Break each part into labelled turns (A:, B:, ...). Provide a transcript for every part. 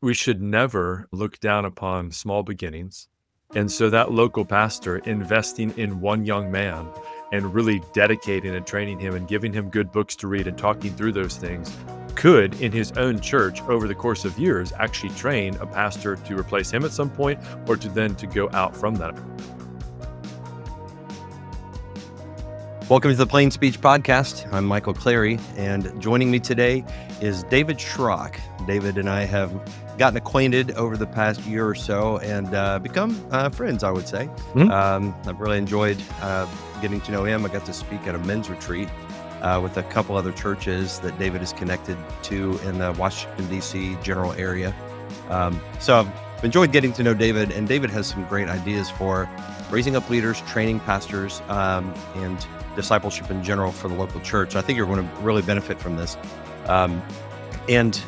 A: we should never look down upon small beginnings. And so that local pastor investing in one young man and really dedicating and training him and giving him good books to read and talking through those things could, in his own church over the course of years, actually train a pastor to replace him at some point or to go out from that.
B: Welcome to the Plain Speech Podcast. I'm Michael Clary, and joining me today is David Schrock. David and I have gotten acquainted over the past year or so and become friends, I would say. I've really enjoyed getting to know him. I got to speak at a men's retreat with a couple other churches that David is connected to in the Washington, D.C. general area. So I've enjoyed getting to know David, and David has some great ideas for raising up leaders, training pastors, and discipleship in general for the local church. I think you're going to really benefit from this. And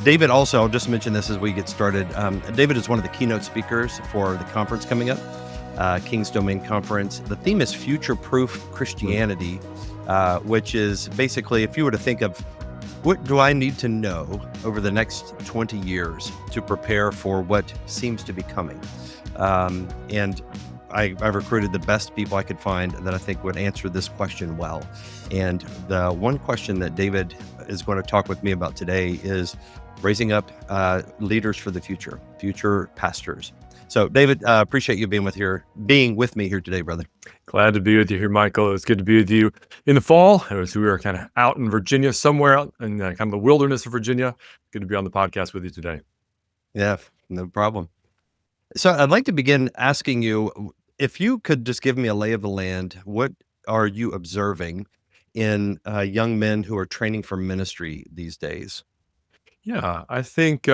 B: David also, I'll just mention this as we get started. David is one of the keynote speakers for the conference coming up, King's Domain Conference. The theme is Future-Proof Christianity, which is basically, if you were to think of what do I need to know over the next 20 years to prepare for what seems to be coming? And I've recruited the best people I could find that I think would answer this question well. And the one question that David is going to talk with me about today is raising up leaders for the future pastors. So David, appreciate you being with me here today, brother.
A: Glad to be with you here, Michael. It was good to be with you in the fall. We were kind of out in Virginia, somewhere out in kind of the wilderness of Virginia. Good to be on the podcast with you today.
B: Yeah, no problem. So I'd like to begin asking you, if you could just give me a lay of the land, what are you observing in young men who are training for ministry these days?
A: Yeah, I think,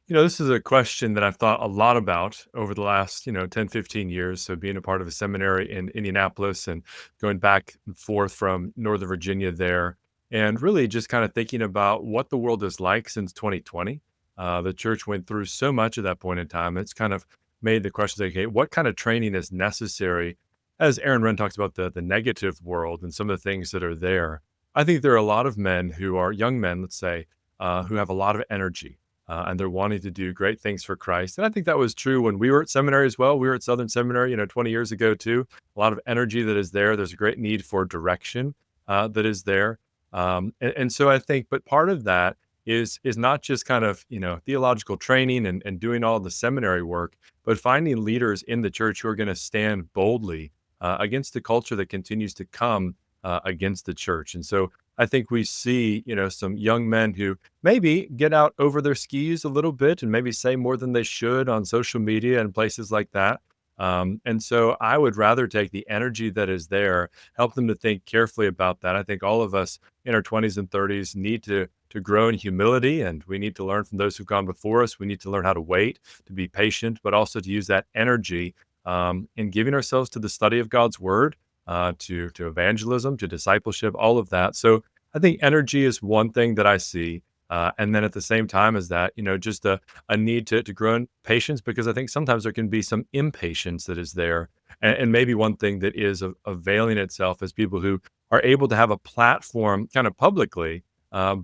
A: this is a question that I've thought a lot about over the last, 10, 15 years. So being a part of a seminary in Indianapolis and going back and forth from Northern Virginia there, and really just kind of thinking about what the world is like since 2020. The church went through so much at that point in time. It's kind of made the question, okay, what kind of training is necessary? As Aaron Wren talks about the negative world and some of the things that are there, I think there are a lot of men who are young men, let's say, who have a lot of energy and they're wanting to do great things for Christ. And I think that was true when we were at seminary as well. We were at Southern Seminary, 20 years ago too. A lot of energy that is there. There's a great need for direction that is there. And so I think, but part of that is not just kind of, theological training and doing all the seminary work, but finding leaders in the church who are going to stand boldly against the culture that continues to come against the church. And so I think we see, some young men who maybe get out over their skis a little bit and maybe say more than they should on social media and places like that. And so I would rather take the energy that is there, help them to think carefully about that. I think all of us in our 20s and 30s need to grow in humility, and we need to learn from those who've gone before us. We need to learn how to wait, to be patient, but also to use that energy in giving ourselves to the study of God's word, to evangelism, to discipleship, all of that. So I think energy is one thing that I see. And then at the same time as that, just a need to grow in patience, because I think sometimes there can be some impatience that is there. And maybe one thing that is availing itself is people who are able to have a platform kind of publicly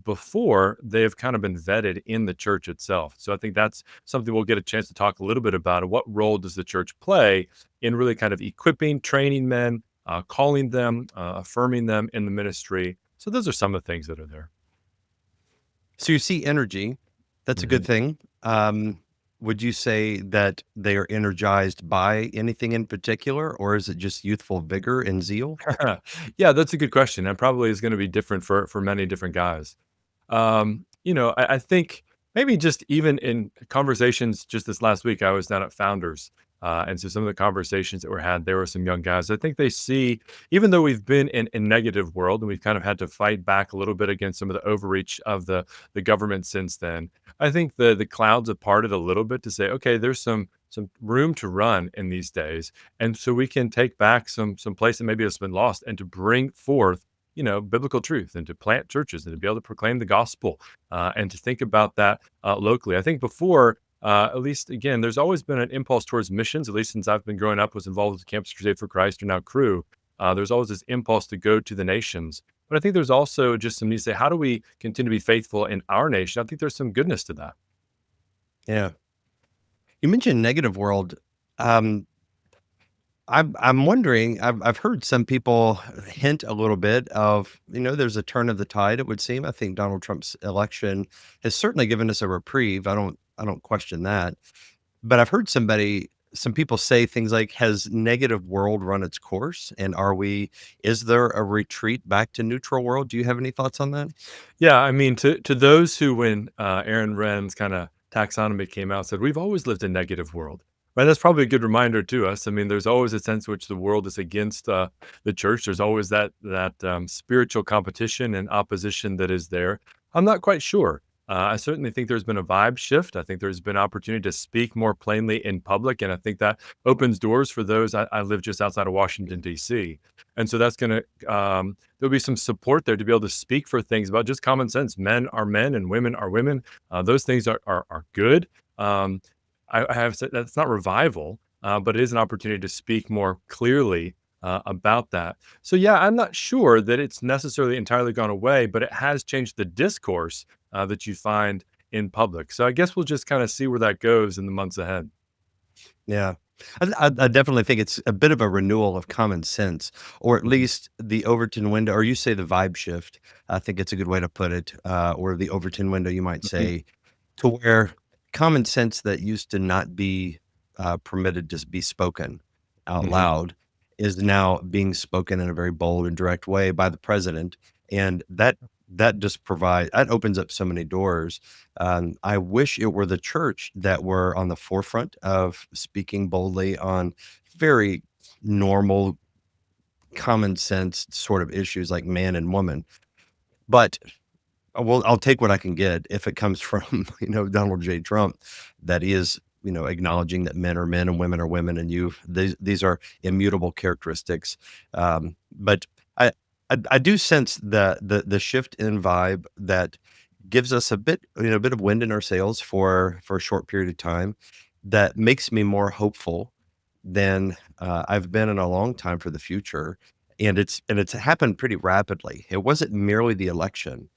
A: before they've kind of been vetted in the church itself. So I think that's something we'll get a chance to talk a little bit about. What role does the church play in really kind of equipping, training men, calling them, affirming them in the ministry? So those are some of the things that are there.
B: So you see energy. That's a good thing. Would you say that they are energized by anything in particular, or is it just youthful vigor and zeal?
A: Yeah, that's a good question. And probably is going to be different for many different guys. I think maybe just even in conversations just this last week, I was down at Founders. And so some of the conversations that were had, there were some young guys. I think they see, even though we've been in a negative world and we've kind of had to fight back a little bit against some of the overreach of the government since then, I think the clouds have parted a little bit to say, okay, there's some room to run in these days. And so we can take back some place that maybe has been lost and to bring forth biblical truth and to plant churches and to be able to proclaim the gospel and to think about that locally. I think before, at least, again, there's always been an impulse towards missions, at least since I've been growing up, was involved with Campus Crusade for Christ, or now Cru. There's always this impulse to go to the nations. But I think there's also just some need to say, how do we continue to be faithful in our nation? I think there's some goodness to that.
B: Yeah. You mentioned negative world. Um, I'm wondering, I've heard some people hint a little bit of, there's a turn of the tide, it would seem. I think Donald Trump's election has certainly given us a reprieve. I don't question that. But I've heard some people say things like, has negative world run its course? And is there a retreat back to neutral world? Do you have any thoughts on that?
A: Yeah, I mean, to those who, when Aaron Renn's kind of taxonomy came out, said we've always lived in negative world. Right, that's probably a good reminder to us. I mean, there's always a sense in which the world is against the church. There's always that spiritual competition and opposition that is there. I'm not quite sure. I certainly think there's been a vibe shift. I think there's been opportunity to speak more plainly in public, and I think that opens doors for those. I live just outside of Washington D.C., and so that's going to there'll be some support there to be able to speak for things about just common sense. Men are men and women are women. Those things are good. Um, I have said that's not revival, but it is an opportunity to speak more clearly about that. So yeah, I'm not sure that it's necessarily entirely gone away, but it has changed the discourse that you find in public. So I guess we'll just kind of see where that goes in the months ahead.
B: Yeah. I definitely think it's a bit of a renewal of common sense, or at
A: Mhm.
B: least the Overton window, or you say the vibe shift. I think it's a good way to put it, or the Overton window, you might
A: Mhm.
B: say, to where common sense that used to not be permitted to be spoken out
A: Mhm.
B: loud is now being spoken in a very bold and direct way by the president, and that opens up so many doors. I wish it were the church that were on the forefront of speaking boldly on very normal, common sense sort of issues like man and woman. But I'll take what I can get if it comes from, Donald J. Trump, that is, acknowledging that men are men and women are women, and these are immutable characteristics. But I, I do sense the shift in vibe that gives us a bit of wind in our sails for a short period of time, that makes me more hopeful than I've been in a long time for the future. And it's happened pretty rapidly. It wasn't merely the election,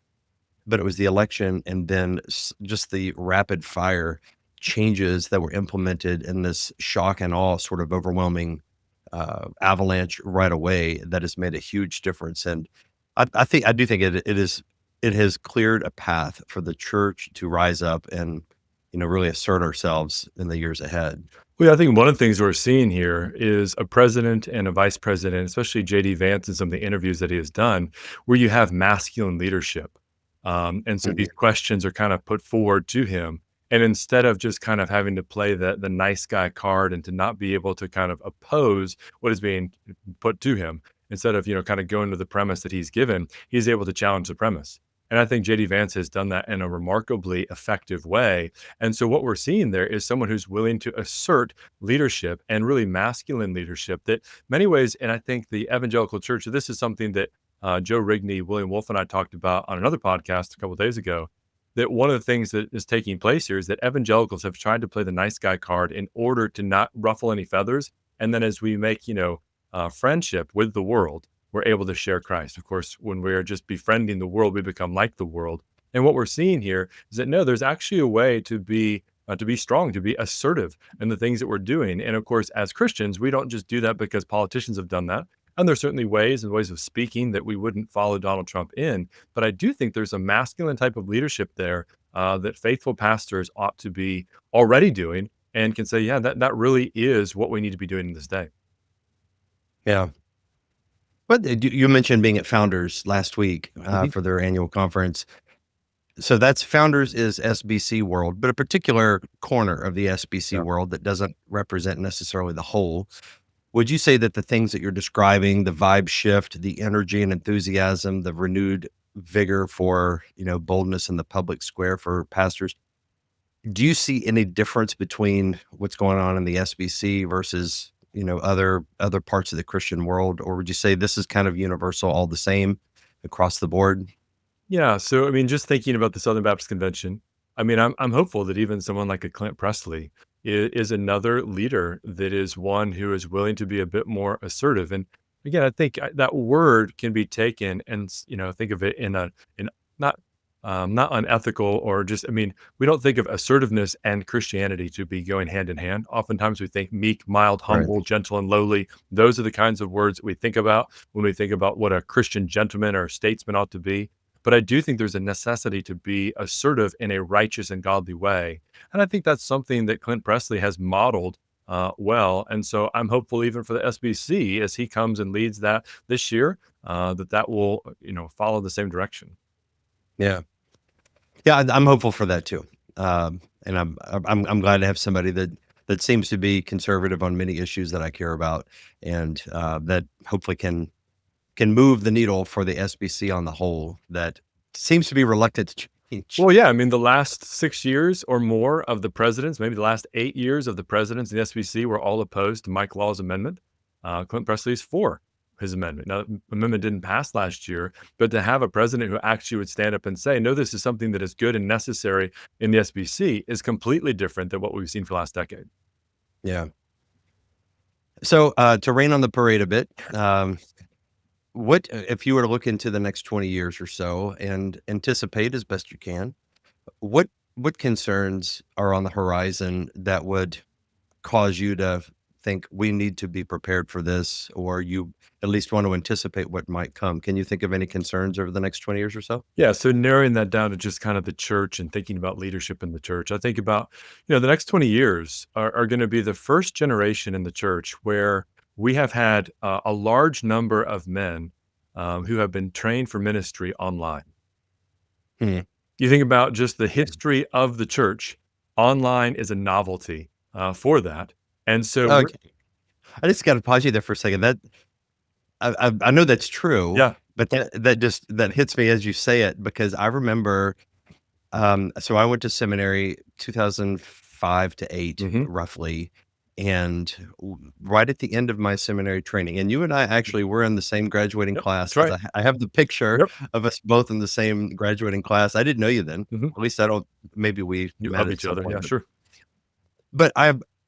B: but it was the election and then just the rapid fire changes that were implemented in this shock and awe sort of overwhelming avalanche right away that has made a huge difference. And I do think it has cleared a path for the church to rise up and really assert ourselves in the years ahead.
A: Well, yeah, I think one of the things we're seeing here is a president and a vice president, especially JD Vance in some of the interviews that he has done, where you have masculine leadership. And so these
B: Mhm.
A: questions are kind of put forward to him. And instead of just kind of having to play the nice guy card and to not be able to kind of oppose what is being put to him, instead of, kind of going to the premise that he's given, he's able to challenge the premise. And I think JD Vance has done that in a remarkably effective way. And so what we're seeing there is someone who's willing to assert leadership and really masculine leadership that many ways, and I think the evangelical church, this is something that Joe Rigney, William Wolf, and I talked about on another podcast a couple of days ago. That one of the things that is taking place here is that evangelicals have tried to play the nice guy card in order to not ruffle any feathers. And then as we make, friendship with the world, we're able to share Christ. Of course, when we're just befriending the world, we become like the world. And what we're seeing here is that no, there's actually a way to be strong, to be assertive in the things that we're doing. And of course, as Christians, we don't just do that because politicians have done that. And there's certainly ways of speaking that we wouldn't follow Donald Trump in. But I do think there's a masculine type of leadership there that faithful pastors ought to be already doing and can say, yeah, that really is what we need to be doing in this day.
B: Yeah. But you mentioned being at Founders last week
A: Mhm.
B: for their annual conference. So that's Founders is SBC world, but a particular corner of the SBC
A: Yeah.
B: world that doesn't represent necessarily the whole. Would you say that the things that you're describing, the vibe shift, the energy and enthusiasm, the renewed vigor for, boldness in the public square for pastors, do you see any difference between what's going on in the SBC versus, other parts of the Christian world? Or would you say this is kind of universal, all the same across the board?
A: Yeah. So, I mean, just thinking about the Southern Baptist Convention, I mean, I'm hopeful that even someone like a Clint Presley is another leader that is one who is willing to be a bit more assertive. And again, I think that word can be taken and think of it in not not unethical or just, I mean, we don't think of assertiveness and Christianity to be going hand in hand. Oftentimes we think meek, mild,
B: Right.
A: humble, gentle, and lowly. Those are the kinds of words we think about when we think about what a Christian gentleman or statesman ought to be. But I do think there's a necessity to be assertive in a righteous and godly way. And I think that's something that Clint Presley has modeled well. And so I'm hopeful even for the SBC as he comes and leads that this year, that will, follow the same direction.
B: Yeah. Yeah, I'm hopeful for that too. And I'm glad to have somebody that seems to be conservative on many issues that I care about, and that hopefully can move the needle for the SBC on the whole. That seems to be reluctant to change.
A: Well, yeah, I mean, the last 6 years or more of the presidents, maybe the last 8 years of the presidents in the SBC were all opposed to Mike Law's amendment. Clint Presley's for his amendment. Now, the amendment didn't pass last year, but to have a president who actually would stand up and say, no, this is something that is good and necessary in the SBC is completely different than what we've seen for the last decade.
B: Yeah. So to rain on the parade a bit, what if you were to look into the next 20 years or so and anticipate as best you can, what concerns are on the horizon that would cause you to think we need to be prepared for this, or you at least want to anticipate what might come? Can you think of any concerns over the next 20 years or so?
A: Yeah, so narrowing that down to just kind of the church and thinking about leadership in the church, I think about, the next 20 years are going to be the first generation in the church where we have had a large number of men who have been trained for ministry online.
B: Hmm.
A: You think about just the history of the church, online is a novelty for that. And so,
B: Okay. I just got to pause you there for a second. That I know that's true,
A: yeah,
B: but that hits me as you say it, because I remember. So I went to seminary 2005 to 8,
A: hmm
B: roughly, and right at the end of my seminary training, and you and I actually were in the same graduating
A: yep,
B: class,
A: that's
B: because
A: right.
B: I have the picture
A: Yep.
B: of us both in the same graduating class. I didn't know you then.
A: hmm
B: At least I don't. Maybe we
A: You
B: met
A: love
B: at
A: each
B: some
A: other.
B: point,
A: Yeah, sure.
B: but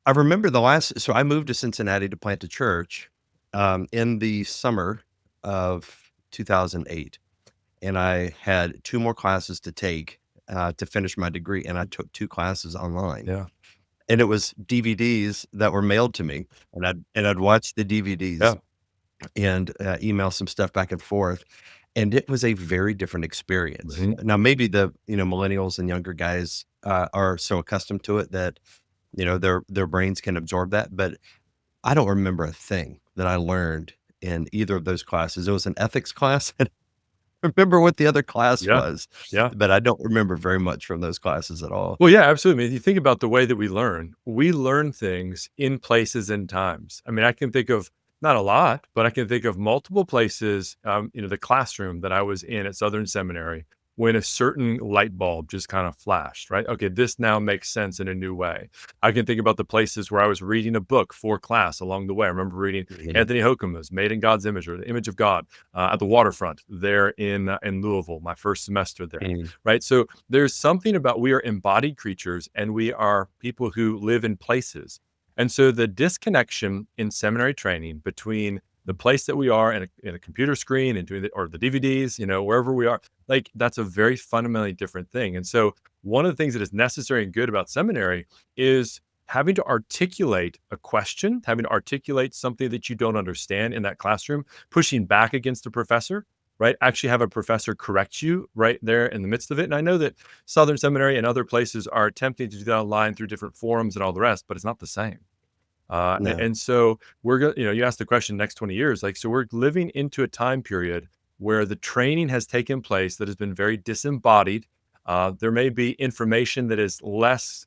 B: I remember the last. So I moved to Cincinnati to plant a church in the summer of 2008, and I had 2 more classes to take to finish my degree, and I took 2 classes online.
A: Yeah.
B: And it was DVDs that were mailed to me, and I'd watch the DVDs
A: Yeah.
B: and email some stuff back and forth, and it was a very different experience.
A: Mhm.
B: Now, maybe the millennials and younger guys are so accustomed to it that their brains can absorb that, but I don't remember a thing that I learned in either of those classes. It was an ethics class. Remember what the other class
A: Yeah.
B: was,
A: Yeah.
B: but I don't remember very much from those classes at all.
A: Well, yeah, absolutely. If you think about the way that we learn things in places and times. I mean, I can think of not a lot, but I can think of multiple places, the classroom that I was in at Southern Seminary when a certain light bulb just kind of flashed, right? Okay, this now makes sense in a new way. I can think about the places where I was reading a book for class along the way. I remember reading
B: Mhm.
A: Anthony Hokuma's Made in God's Image or The Image of God at the waterfront there in Louisville, my first semester there,
B: Mhm.
A: right? So there's something about we are embodied creatures and we are people who live in places. And so the disconnection in seminary training between the place that we are in a computer screen and doing or the DVDs, wherever we are, like that's a very fundamentally different thing. And so one of the things that is necessary and good about seminary is having to articulate a question, having to articulate something that you don't understand in that classroom, pushing back against a professor, right? Actually have a professor correct you right there in the midst of it. And I know that Southern Seminary and other places are attempting to do that online through different forums and all the rest, but it's not the same.
B: No.
A: And so we're going, you asked the question next 20 years, like, so we're living into a time period where the training has taken place that has been very disembodied. There may be information that is less,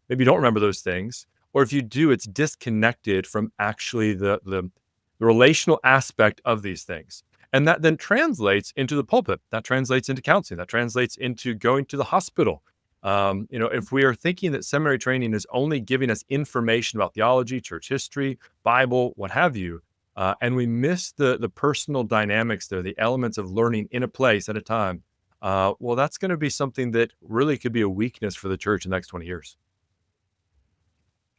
A: maybe you don't remember those things, or if you do, it's disconnected from actually the relational aspect of these things. And that then translates into the pulpit, that translates into counseling, that translates into going to the hospital. If we are thinking that seminary training is only giving us information about theology, church history, Bible, what have you, and we miss the personal dynamics there, the elements of learning in a place at a time, well, that's going to be something that really could be a weakness for the church in the next 20 years.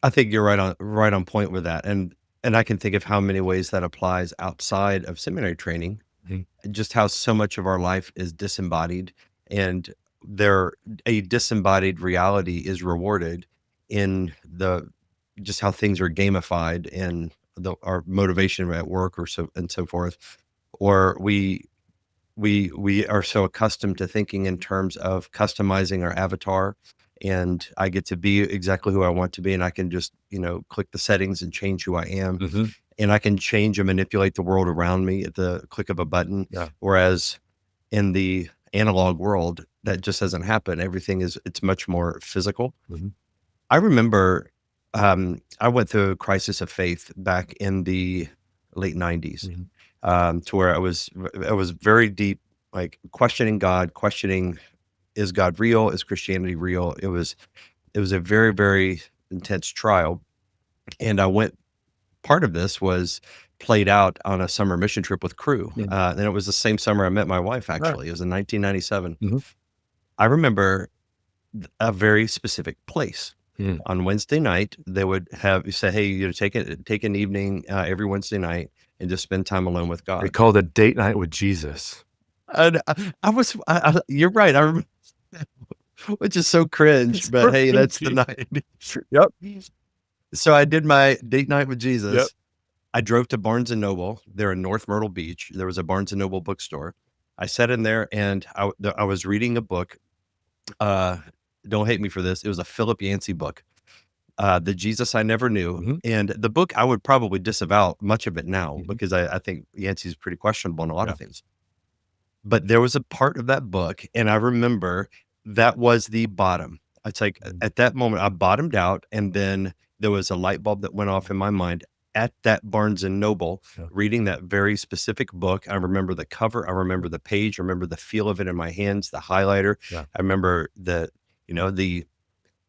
B: I think you're right on point with that, and I can think of how many ways that applies outside of seminary training,
A: Mhm.
B: just how so much of our life is disembodied and they're a disembodied reality is rewarded in the just how things are gamified and our motivation at work or so and so forth, or we are so accustomed to thinking in terms of customizing our avatar, and I get to be exactly who I want to be, and I can just, click the settings and change who I am,
A: Hmm.
B: and I can change and manipulate the world around me at the click of a button.
A: Yeah.
B: Whereas in the analog world, that just doesn't happen. It's much more physical.
A: Hmm.
B: I remember I went through a crisis of faith back in the late 90s,
A: Hmm.
B: to where I was very deep, like questioning God, questioning, is God real? Is Christianity real? It was a very, very intense trial. And part of this was played out on a summer mission trip with crew.
A: Yeah.
B: And it was the same summer I met my wife,
A: Right.
B: actually. It was in 1997.
A: Hmm.
B: I remember a very specific place.
A: Hmm.
B: On Wednesday night, they would have you say, "Hey, take an evening every Wednesday night and just spend time alone with
A: They
B: God."
A: call it a date night with Jesus.
B: And you're right. Which is so cringe,
A: It's
B: but
A: so
B: hey, that's the
A: cringy.
B: night.
A: Yep.
B: So I did my date night with
A: Yep.
B: Jesus. I drove to Barnes and Noble. They're in North Myrtle Beach. There was a Barnes and Noble bookstore. I sat in there and I was reading a book. Uh, don't hate me for this. It was a Philip Yancey book, The Jesus I Never Knew.
A: Hmm.
B: And the book, I would probably disavow much of it now
A: Hmm.
B: because I think Yancey's pretty questionable in a lot
A: Yeah.
B: of things. But there was a part of that book, and I remember that was the bottom. It's like
A: Mhm.
B: at that moment, I bottomed out, and then there was a light bulb that went off in my mind at that Barnes and Noble,
A: Yeah.
B: reading that very specific book. I remember the cover, I remember the page, I remember the feel of it in my hands, the highlighter.
A: Yeah.
B: I remember the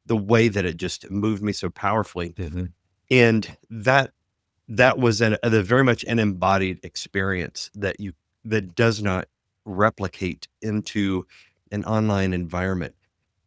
B: way that it just moved me so powerfully,
A: Mhm.
B: and that was a very much an embodied experience that does not replicate into an online environment,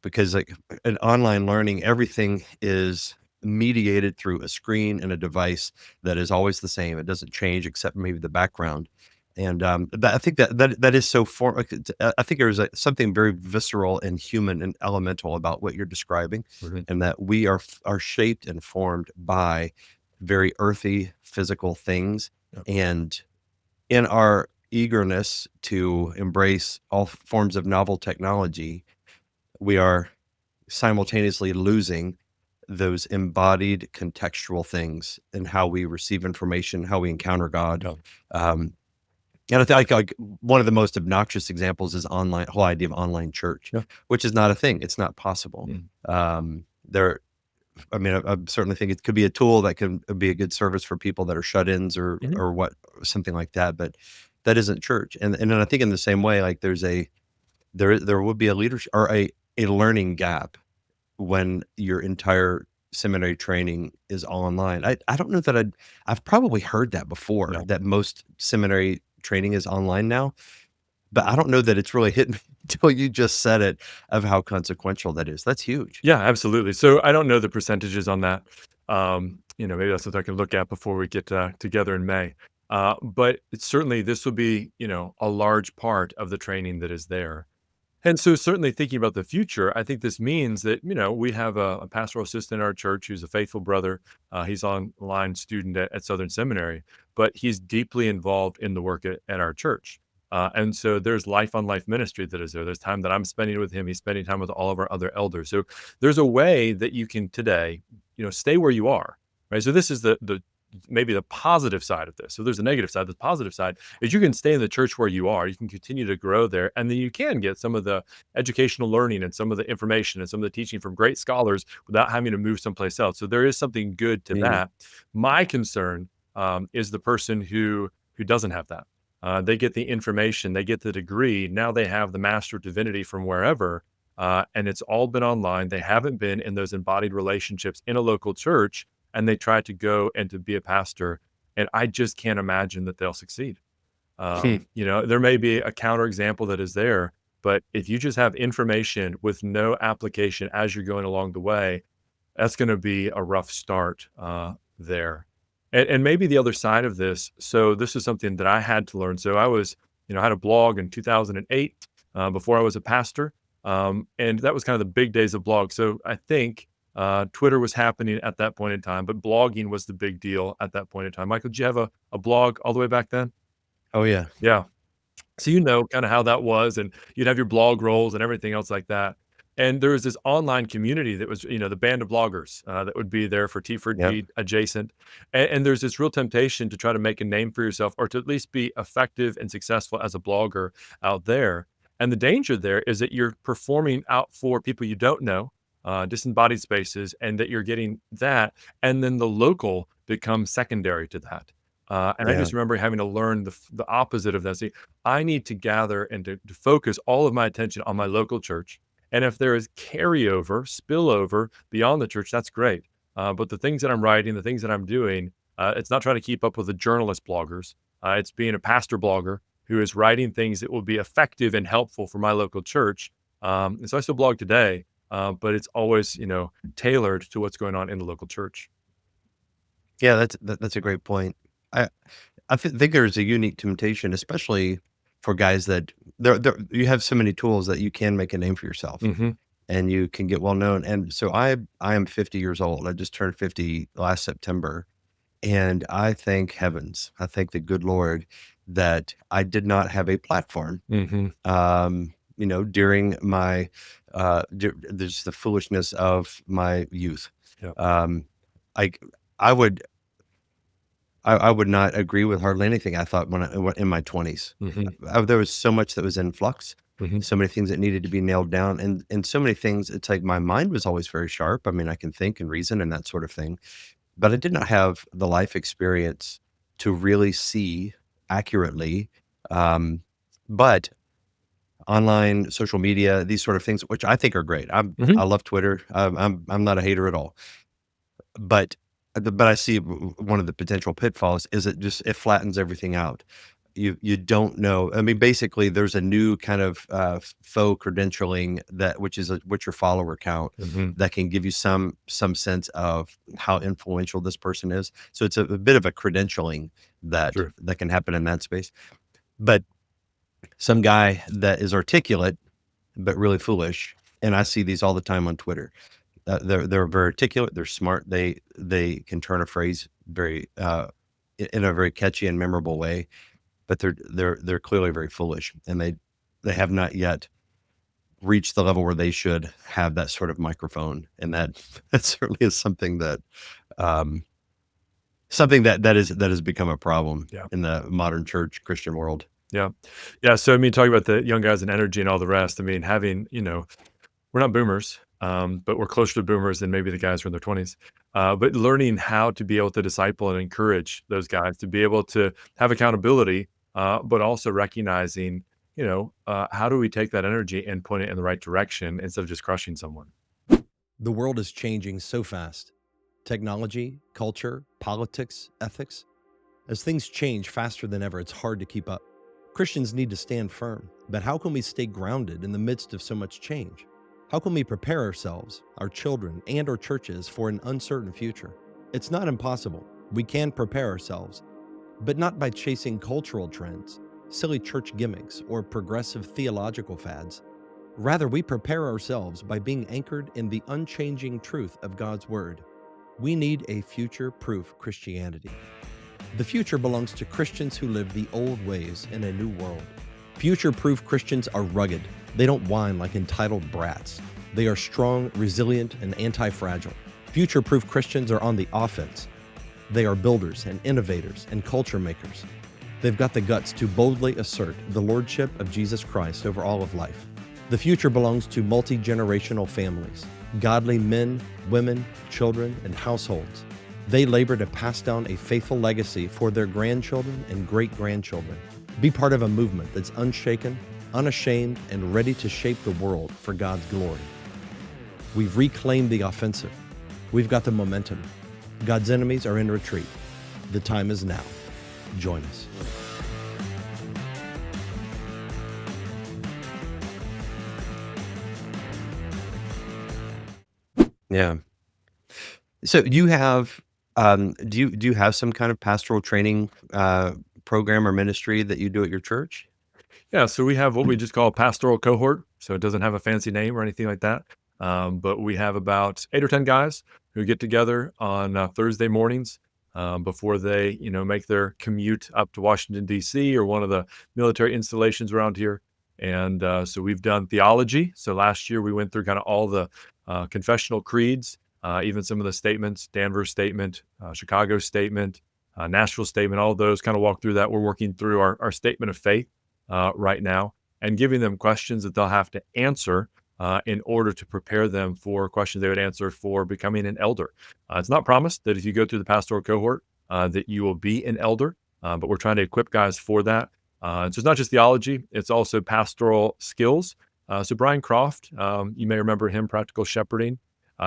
B: because like an online learning, everything is mediated through a screen and a device that is always the same. It doesn't change except maybe the background. And I think that is so I think there's something very visceral and human and elemental about what you're describing,
A: Mhm.
B: and that we are shaped and formed by very earthy physical things.
A: Yep.
B: And in our eagerness to embrace all forms of novel technology, we are simultaneously losing those embodied contextual things in how we receive information, how we encounter God.
A: Yeah.
B: Um, and I think like one of the most obnoxious examples is whole idea of online church,
A: Yeah.
B: which is not a thing. It's not possible.
A: Mm.
B: There, I mean, I certainly think it could be a tool that can be a good service for people that are shut-ins
A: Mhm.
B: or something like that. But that isn't church. And then I think in the same way, like there would be a leadership or a learning gap when your entire seminary training is all online. I don't know that I've probably heard that before,
A: Yeah.
B: that most seminary training is online now, but I don't know that it's really hit me until you just said it, of how consequential that is. That's huge.
A: Yeah, absolutely. So I don't know the percentages on that. Maybe that's what I can look at before we get together in May. But it's certainly this will be, a large part of the training that is there. And so, certainly thinking about the future, I think this means that, we have a pastoral assistant in our church who's a faithful brother. He's online student at Southern Seminary, but he's deeply involved in the work at our church. And so, there's life on life ministry that is there. There's time that I'm spending with him. He's spending time with all of our other elders. So, there's a way that you can today, stay where you are, right? So, this is the maybe the positive side of this. So, there's a negative side. The positive side is you can stay in the church where you are. You can continue to grow there, and then you can get some of the educational learning and some of the information and some of the teaching from great scholars without having to move someplace else. So there is something good to
B: Mm,
A: that. My concern is the person who doesn't have that. They get the information, they get the degree. Now they have the Master of Divinity from wherever, and it's all been online. They haven't been in those embodied relationships in a local church, and they try to go and to be a pastor. And I just can't imagine that they'll succeed.
B: hmm,
A: There may be a counterexample that is there, but if you just have information with no application as you're going along the way, that's going to be a rough start there. And maybe the other side of this. So this is something that I had to learn. So I was, I had a blog in 2008. before I was a pastor. And that was kind of the big days of blogs. So I think Twitter was happening at that point in time, but blogging was the big deal at that point in time. Michael, did you have a blog all the way back then?
B: Oh yeah.
A: Yeah. So you know kind of how that was, and you'd have your blog rolls and everything else like that. And there was this online community that was, the band of bloggers that would be there for T for
B: Yep.
A: G adjacent. And there's this real temptation to try to make a name for yourself, or to at least be effective and successful as a blogger out there. And the danger there is that you're performing out for people you don't know, disembodied spaces, and that you're getting that. And then the local becomes secondary to that. And I
B: Yeah.
A: just remember having to learn the opposite of that. See, I need to gather and to focus all of my attention on my local church. And if there is carryover, spillover beyond the church, that's great. But the things that I'm writing, the things that I'm doing, it's not trying to keep up with the journalist bloggers. It's being a pastor blogger who is writing things that will be effective and helpful for my local church. And so I still blog today, but it's always, tailored to what's going on in the local church.
B: Yeah, that's a great point. I think there's a unique temptation, especially for guys that you have so many tools that you can make a name for yourself
A: Hmm.
B: and you can get well known. And so I am 50 years old. I just turned 50 last September, and I thank I thank the good Lord that I did not have a platform.
A: Hmm.
B: During my there's the foolishness of my youth.
A: Yeah.
B: Um, I I would I would not agree with hardly anything I thought when in my 20s.
A: Hmm.
B: There was so much that was in flux,
A: Hmm.
B: so many things that needed to be nailed down, and so many things. It's like my mind was always very sharp. I mean, I can think and reason and that sort of thing, but I did not have the life experience to really see accurately. Um, but online, social media, these sort of things, which I think are great. I
A: Hmm.
B: love Twitter. I'm not a hater at all. But but I see one of the potential pitfalls is it flattens everything out. You don't know. I mean, basically, there's a new kind of faux credentialing which is what's your follower count
A: Hmm.
B: that can give you some sense of how influential this person is. So it's a bit of a credentialing
A: Sure.
B: that can happen in that space. But some guy that is articulate but really foolish, and I see these all the time on Twitter. They're very articulate. They're smart. They can turn a phrase very in a very catchy and memorable way, but they're clearly very foolish, and they have not yet reached the level where they should have that sort of microphone, and that certainly is um, something that has become a problem
A: Yeah.
B: in the modern church Christian world.
A: Yeah. Yeah. So, I mean, talking about the young guys and energy and all the rest, I mean, having, we're not boomers, but we're closer to boomers than maybe the guys who are in their 20s. But learning how to be able to disciple and encourage those guys to be able to have accountability, but also recognizing, how do we take that energy and point it in the right direction instead of just crushing someone?
C: The world is changing so fast. Technology, culture, politics, ethics. As things change faster than ever, it's hard to keep up. Christians need to stand firm, but how can we stay grounded in the midst of so much change? How can we prepare ourselves, our children, and our churches for an uncertain future? It's not impossible. We can prepare ourselves, but not by chasing cultural trends, silly church gimmicks, or progressive theological fads. Rather, we prepare ourselves by being anchored in the unchanging truth of God's Word. We need a future-proof Christianity. The future belongs to Christians who live the old ways in a new world. Future-proof Christians are rugged. They don't whine like entitled brats. They are strong, resilient, and anti-fragile. Future-proof Christians are on the offense. They are builders and innovators and culture makers. They've got the guts to boldly assert the lordship of Jesus Christ over all of life. The future belongs to multi-generational families, godly men, women, children, and households. They labor to pass down a faithful legacy for their grandchildren and great-grandchildren. Be part of a movement that's unshaken, unashamed, and ready to shape the world for God's glory. We've reclaimed the offensive. We've got the momentum. God's enemies are in retreat. The time is now. Join us.
B: Yeah. So do you have some kind of pastoral training program or ministry that you do at your church?
A: Yeah, so we have what we just call a pastoral cohort. So it doesn't have a fancy name or anything like that. But we have about 8 or 10 guys who get together on Thursday mornings before they, make their commute up to Washington, D.C. or one of the military installations around here. And so we've done theology. So last year we went through kind of all the confessional creeds, even some of the statements, Danvers statement, Chicago statement, Nashville statement, all of those kind of walk through that. We're working through our statement of faith right now and giving them questions that they'll have to answer in order to prepare them for questions they would answer for becoming an elder. It's not promised that if you go through the pastoral cohort that you will be an elder, but we're trying to equip guys for that. So it's not just theology, it's also pastoral skills. So Brian Croft, you may remember him, Practical Shepherding.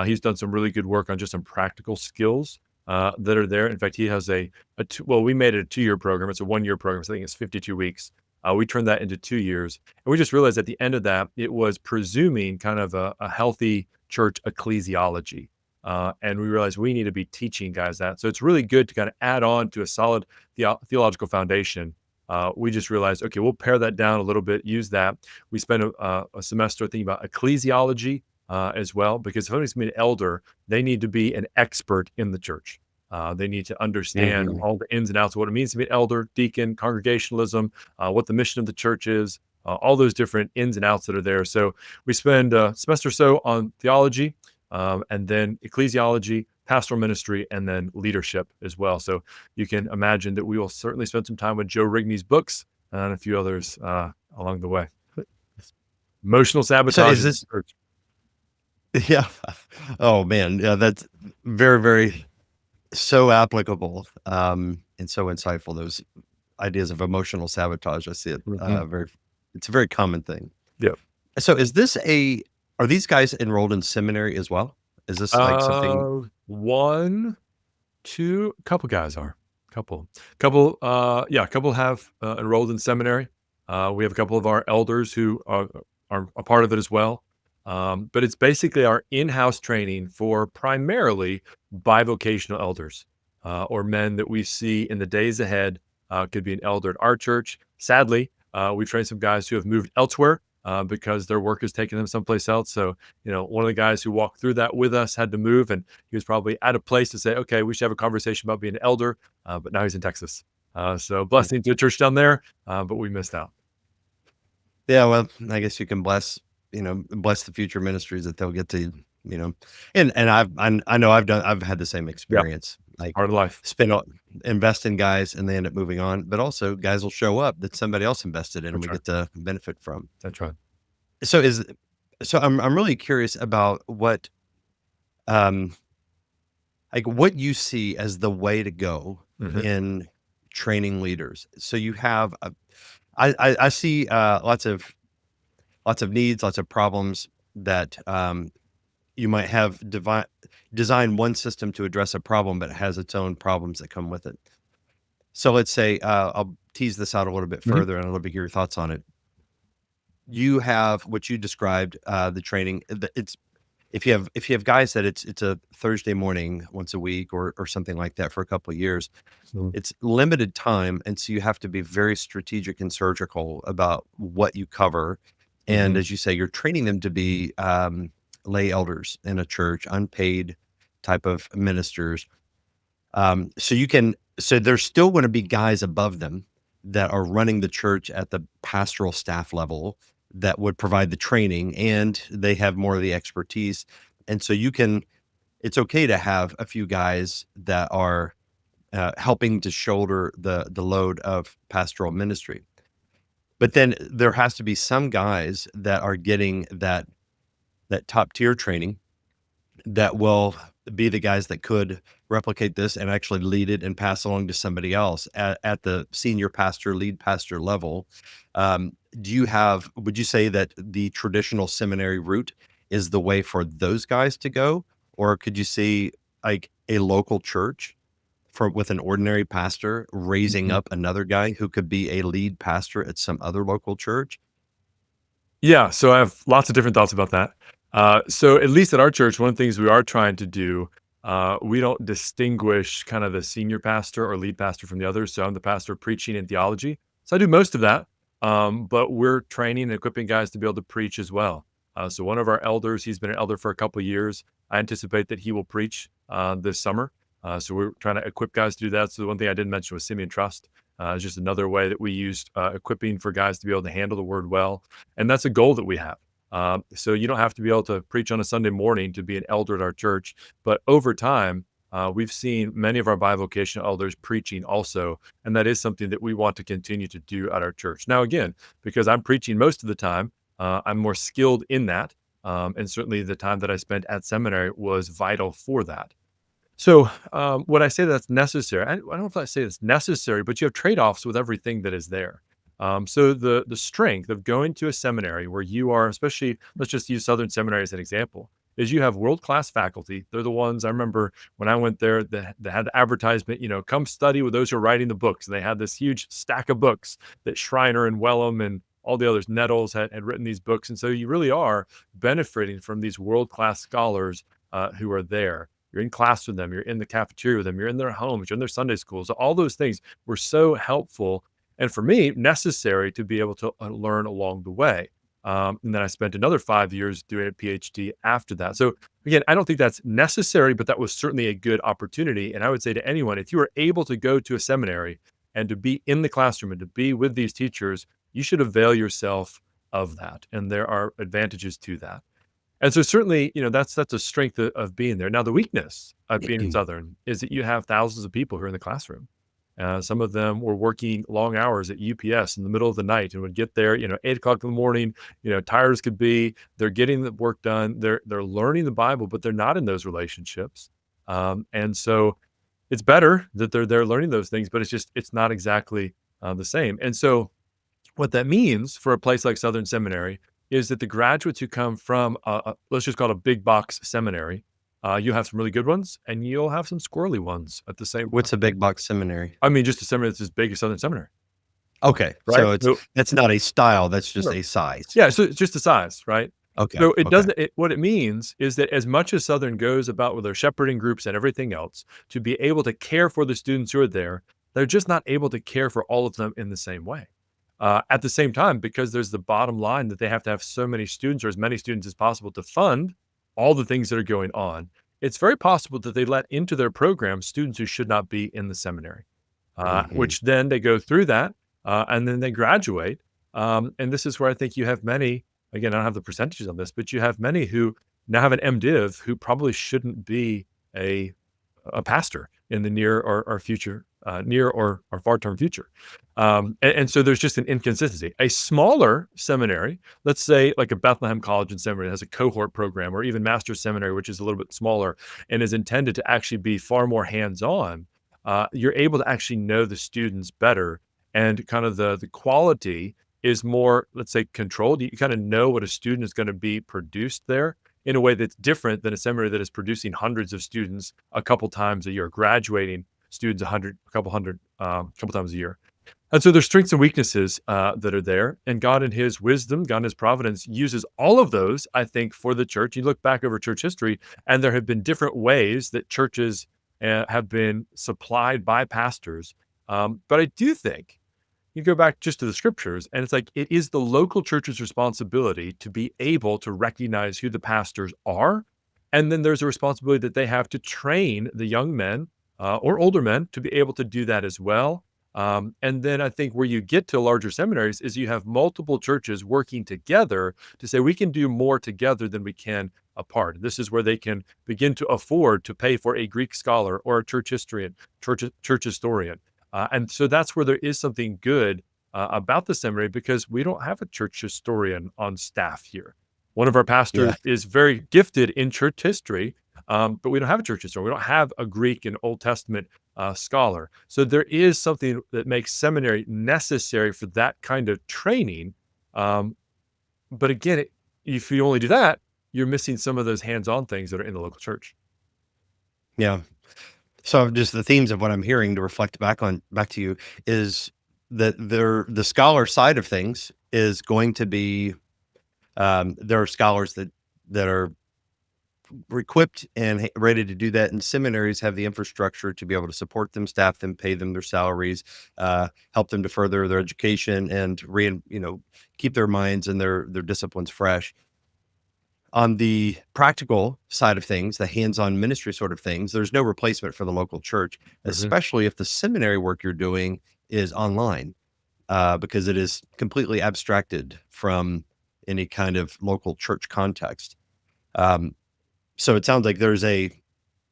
A: He's done some really good work on just some practical skills that are there. In fact, he has we made it a 2-year program. It's a 1-year program, so I think it's 52 weeks. We turned that into 2 years. And we just realized at the end of that, it was presuming kind of a healthy church ecclesiology. And we realized we need to be teaching guys that. So it's really good to kind of add on to a solid theological foundation. We just realized, okay, we'll pare that down a little bit, use that. We spent a semester thinking about ecclesiology as well, because if somebody's going to be an elder, they need to be an expert in the church. They need to understand all the ins and outs of what it means to be an elder, deacon, congregationalism, what the mission of the church is, all those different ins and outs that are there. So we spend a semester or so on theology, and then ecclesiology, pastoral ministry, and then leadership as well. So you can imagine that we will certainly spend some time with Joe Rigney's books and a few others along the way. Emotional sabotage.
B: So is this? Yeah. Oh man. Yeah, that's very, very so applicable and so insightful. Those ideas of emotional sabotage. I see it it's a very common thing.
A: Yeah.
B: So are these guys enrolled in seminary as well? Is this like something?
A: One, two, couple guys are. Couple have enrolled in seminary. We have a couple of our elders who are a part of it as well. But it's basically our in-house training for primarily bivocational elders or men that we see in the days ahead. Could be an elder at our church. Sadly, we've trained some guys who have moved elsewhere because their work has taken them someplace else. So, one of the guys who walked through that with us had to move, and he was probably at a place to say, okay, we should have a conversation about being an elder, but now he's in Texas. So blessing to a church down there, but we missed out.
B: Yeah, well, I guess you can bless the future ministries that they'll get to, and I know I've had the same experience. Like
A: Part of life.
B: Invest in guys and they end up moving on, but also guys will show up that somebody else invested in and we get to benefit from.
A: That's right.
B: So I'm really curious about what, like what you see as the way to go in training leaders. So you have, I see lots of needs, lots of problems that you might have design one system to address a problem, but it has its own problems that come with it. So let's say I'll tease this out a little bit further and a little bit hear your thoughts on it. You have what you described, the training. It's if you have guys that it's a Thursday morning once a week or something like that for a couple of years. It's limited time, and so you have to be very strategic and surgical about what you cover. And as you say, you're training them to be lay elders in a church, unpaid type of ministers. So there's still going to be guys above them that are running the church at the pastoral staff level that would provide the training, and they have more of the expertise. And so it's okay to have a few guys that are helping to shoulder the load of pastoral ministry. But then there has to be some guys that are getting that top tier training that will be the guys that could replicate this and actually lead it and pass along to somebody else at the senior pastor, lead pastor level. Would you say that the traditional seminary route is the way for those guys to go? Or could you see like a local church with an ordinary pastor raising up another guy who could be a lead pastor at some other local church?
A: Yeah, so I have lots of different thoughts about that. So at least at our church, one of the things we are trying to do, we don't distinguish kind of the senior pastor or lead pastor from the others. So I'm the pastor preaching in theology. So I do most of that. but we're training and equipping guys to be able to preach as well. So one of our elders, he's been an elder for a couple of years. I anticipate that he will preach this summer. So we're trying to equip guys to do that. So the one thing I didn't mention was Simeon Trust. It's just another way that we used equipping for guys to be able to handle the word well. And that's a goal that we have. So you don't have to be able to preach on a Sunday morning to be an elder at our church. But over time, we've seen many of our bivocational elders preaching also, and that is something that we want to continue to do at our church. Now, again, because I'm preaching most of the time, I'm more skilled in that, and certainly the time that I spent at seminary was vital for that. So, when I say that's necessary, I don't know if I say it's necessary, but you have trade-offs with everything that is there. So the strength of going to a seminary where you are, especially, let's just use Southern Seminary as an example, is you have world-class faculty. They're the ones I remember when I went there, they had the advertisement, come study with those who are writing the books. And they had this huge stack of books that Schreiner and Wellham and all the others, Nettles had written these books. And so you really are benefiting from these world-class scholars who are there. You're in class with them, you're in the cafeteria with them, you're in their homes, you're in their Sunday schools. All those things were so helpful, and for me, necessary to be able to learn along the way. And then I spent another 5 years doing a PhD after that. So again, I don't think that's necessary, but that was certainly a good opportunity. And I would say to anyone, if you are able to go to a seminary and to be in the classroom and to be with these teachers, you should avail yourself of that. And there are advantages to that. And so certainly, that's a strength of being there. Now, the weakness of being in Southern is that you have thousands of people who are in the classroom. Some of them were working long hours at UPS in the middle of the night and would get there, 8 o'clock in the morning, tired as could be. They're getting the work done. They're learning the Bible, but they're not in those relationships. And so it's better that they're there learning those things, but it's not exactly the same. And so what that means for a place like Southern Seminary is that the graduates who come from, let's just call it a big box seminary, you'll have some really good ones, and you'll have some squirrely ones at the same
B: What's a big box seminary?
A: I mean, just a seminary that's as big as Southern Seminary,
B: Okay.
A: right?
B: So that's not a style, that's just
A: No.
B: a size.
A: Yeah, so it's just the size, right?
B: Okay.
A: So it
B: Okay.
A: doesn't. What it means is that as much as Southern goes about with their shepherding groups and everything else to be able to care for the students who are there, they're just not able to care for all of them in the same way. At the same time, because there's the bottom line that they have to have so many students or as many students as possible to fund all the things that are going on, it's very possible that they let into their program students who should not be in the seminary, which then they go through that and then they graduate. And this is where I think you have many, again, I don't have the percentages on this, but you have many who now have an MDiv who probably shouldn't be a pastor in the near or future, near or far term future. And so there's just an inconsistency. A smaller seminary, let's say like a Bethlehem College and Seminary, has a cohort program, or even Master's Seminary, which is a little bit smaller and is intended to actually be far more hands-on. You're able to actually know the students better, and kind of the quality is more, let's say, controlled. You kind of know what a student is going to be produced there in a way that's different than a seminary that is producing hundreds of students a couple times a year, graduating students a couple times a year. And so there's strengths and weaknesses that are there. And God in his wisdom, God in his providence uses all of those, I think, for the church. You look back over church history, and there have been different ways that churches have been supplied by pastors. But I do think you go back just to the scriptures, and it's like it is the local church's responsibility to be able to recognize who the pastors are. And then there's a responsibility that they have to train the young men or older men to be able to do that as well. And then I think where you get to larger seminaries is you have multiple churches working together to say we can do more together than we can apart. This is where they can begin to afford to pay for a Greek scholar or a church historian, church historian. And so that's where there is something good about the seminary, because we don't have a church historian on staff here. One of our pastors is very gifted in church history, but we don't have a church historian. We don't have a Greek and Old Testament scholar. So there is something that makes seminary necessary for that kind of training. But again, if you only do that, you're missing some of those hands-on things that are in the local church.
B: Yeah. So just the themes of what I'm hearing to reflect back to you is that the scholar side of things is going to be, there are scholars that are equipped and ready to do that, and seminaries have the infrastructure to be able to support them, staff them, pay them their salaries, help them to further their education, and keep their minds and their disciplines fresh. On the practical side of things, the hands-on ministry sort of things, there's no replacement for the local church,
A: Mhm.
B: especially if the seminary work you're doing is online, because it is completely abstracted from any kind of local church context. Um, so it sounds like there's a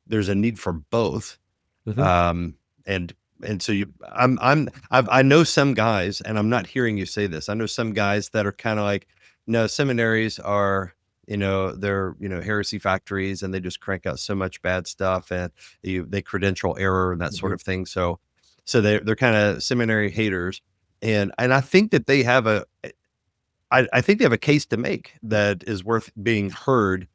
B: need for both.
A: Mhm.
B: Um, and so I know some guys, and I'm not hearing you say this. I know some guys that are kind of like, no, seminaries are, they're, heresy factories, and they just crank out so much bad stuff, and they credential error and that sort
A: Mhm.
B: of thing. So they're kind of seminary haters. And I think that I think they have a case to make that is worth being heard,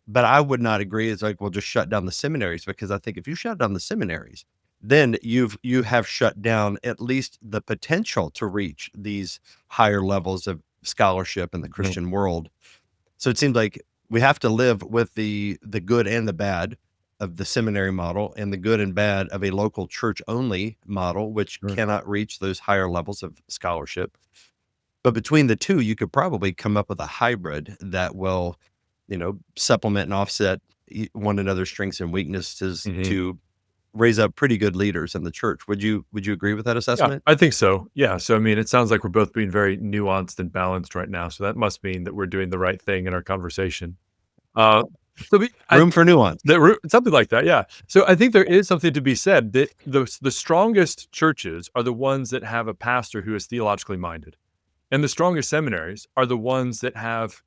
B: but I would not agree. It's like, well, just shut down the seminaries, because I think if you shut down the seminaries, then you have shut down at least the potential to reach these higher levels of scholarship in the
A: Mhm.
B: Christian world. So it seems like we have to live with the good and the bad of the seminary model, and the good and bad of a local church only model, which
A: Sure.
B: cannot reach those higher levels of scholarship. But between the two, you could probably come up with a hybrid that will, supplement and offset one another's strengths and weaknesses
A: Mhm.
B: to raise up pretty good leaders in the church. Would you agree with that
A: Yeah,
B: assessment?
A: I think so. Yeah. So, I mean, it sounds like we're both being very nuanced and balanced right now. So that must mean that we're doing the right thing in our conversation. Uh, so
B: Room for nuance.
A: something like that. Yeah. So I think there is something to be said that the strongest churches are the ones that have a pastor who is theologically minded. And the strongest seminaries are the ones that have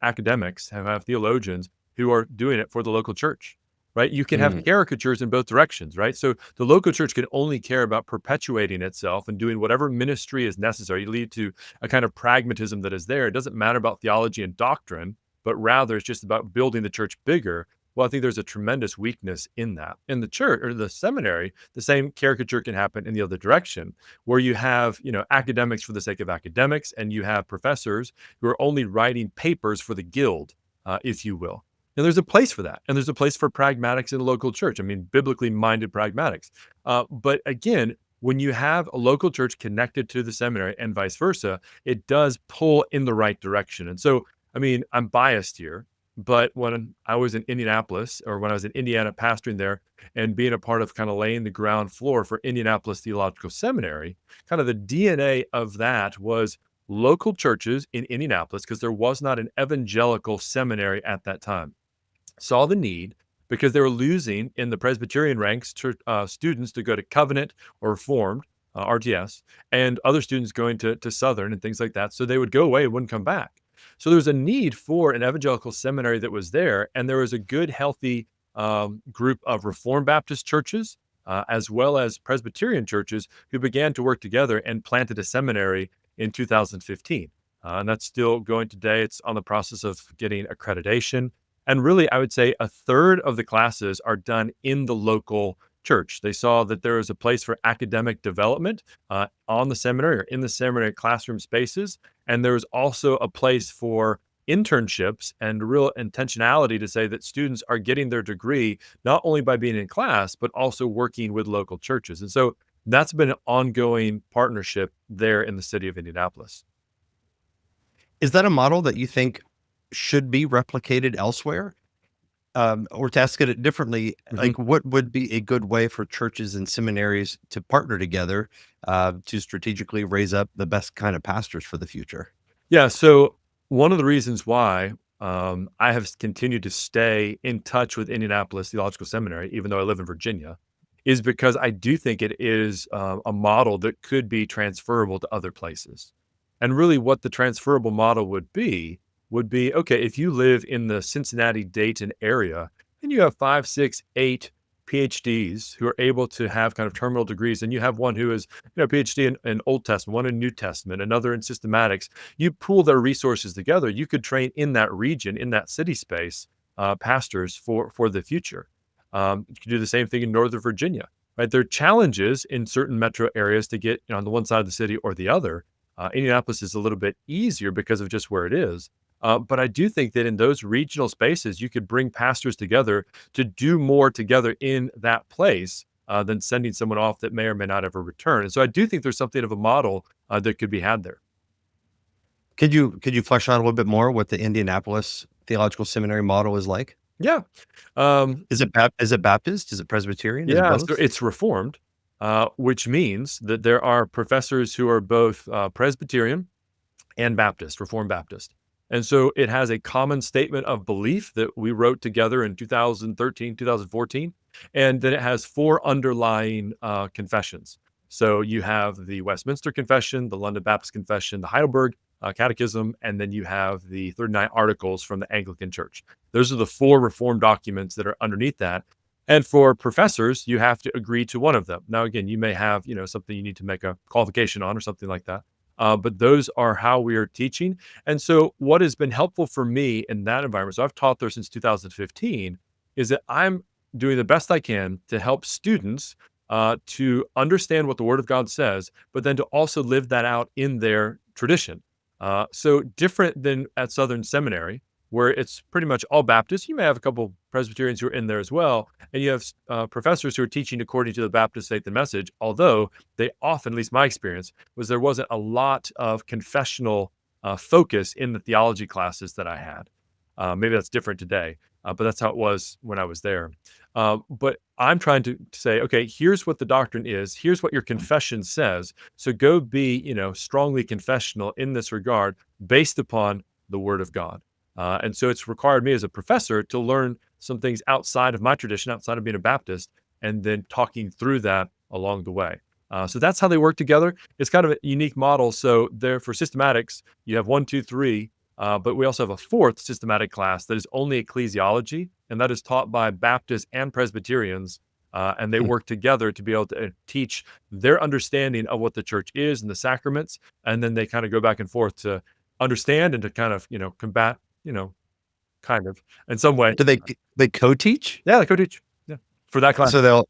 A: academics, have theologians who are doing it for the local church, right? You can have
B: Mm,
A: caricatures in both directions, right? So the local church can only care about perpetuating itself and doing whatever ministry is necessary, lead to a kind of pragmatism that is there. It doesn't matter about theology and doctrine, but rather it's just about building the church bigger. Well, I think there's a tremendous weakness in that. In the church or the seminary, the same caricature can happen in the other direction, where you have, academics for the sake of academics, and you have professors who are only writing papers for the guild, if you will. And there's a place for that. And there's a place for pragmatics in the local church. I mean, biblically minded pragmatics. But again, when you have a local church connected to the seminary and vice versa, it does pull in the right direction. And so, I mean, I'm biased here, but when I was in Indianapolis, or when I was in Indiana pastoring there, and being a part of kind of laying the ground floor for Indianapolis Theological Seminary, kind of the DNA of that was local churches in Indianapolis, because there was not an evangelical seminary at that time, saw the need because they were losing in the Presbyterian ranks to students to go to Covenant or Reformed, RTS, and other students going to Southern and things like that. So they would go away and wouldn't come back. So there was a need for an evangelical seminary that was there, and there was a good, healthy group of Reformed Baptist churches, as well as Presbyterian churches, who began to work together and planted a seminary in 2015. And that's still going today. It's on the process of getting accreditation. And really, I would say a third of the classes are done in the local church. They saw that there was a place for academic development on the seminary or in the seminary classroom spaces. And there was also a place for internships and real intentionality to say that students are getting their degree not only by being in class, but also working with local churches. And so that's been an ongoing partnership there in the city of Indianapolis.
B: is that a model that you think should be replicated elsewhere? Or to ask it differently,
A: Mhm.
B: like, what would be a good way for churches and seminaries to partner together, to strategically raise up the best kind of pastors for the future?
A: Yeah. So one of the reasons why I have continued to stay in touch with Indianapolis Theological Seminary, even though I live in Virginia, is because I do think it is a model that could be transferable to other places. And really, what the transferable model would be okay, if you live in the Cincinnati, Dayton area, and you have five, six, eight PhDs who are able to have kind of terminal degrees, and you have one who is, PhD in Old Testament, one in New Testament, another in systematics. You pool their resources together, you could train in that region, in that city space, pastors for the future. You can do the same thing in Northern Virginia, right? There are challenges in certain metro areas to get on the one side of the city or the other. Indianapolis is a little bit easier because of just where it is. But I do think that in those regional spaces, you could bring pastors together to do more together in that place than sending someone off that may or may not ever return. And so I do think there's something of a model that could be had there.
B: Could you flesh out a little bit more what the Indianapolis Theological Seminary model is like?
A: Yeah. Um,
B: Is it Baptist? Is it Presbyterian? Is it
A: yeah. So
B: both?
A: it's reformed, which means that there are professors who are both Presbyterian and Baptist, Reformed Baptist. And so it has a common statement of belief that we wrote together in 2013, 2014. And then it has four underlying confessions. So you have the Westminster Confession, the London Baptist Confession, the Heidelberg Catechism, and then you have the 39 Articles from the Anglican Church. Those are the four Reformed documents that are underneath that. And for professors, you have to agree to one of them. Now, again, you may have, something you need to make a qualification on or something like that. But those are how we are teaching. And so what has been helpful for me in that environment, so I've taught there since 2015, is that I'm doing the best I can to help students to understand what the Word of God says, but then to also live that out in their tradition. So different than at Southern Seminary, where it's pretty much all Baptist. You may have a couple Presbyterians who are in there as well, and you have professors who are teaching according to the Baptist faith and message, although they often, at least my experience, was there wasn't a lot of confessional focus in the theology classes that I had. Maybe that's different today, but that's how it was when I was there. But I'm trying to say, okay, here's what the doctrine is. Here's what your confession says. So go be, strongly confessional in this regard based upon the Word of God. And so it's required me as a professor to learn some things outside of my tradition, outside of being a Baptist, and then talking through that along the way. So that's how they work together. It's kind of a unique model. So there for systematics, you have 1, 2, 3, but we also have a fourth systematic class that is only ecclesiology, and that is taught by Baptists and Presbyterians. And they work together to be able to teach their understanding of what the church is and the sacraments. And then they kind of go back and forth to understand and to kind of, combat, kind of in some way.
B: Do they co-teach?
A: Yeah, they co-teach. Yeah, for that class.
B: So there'll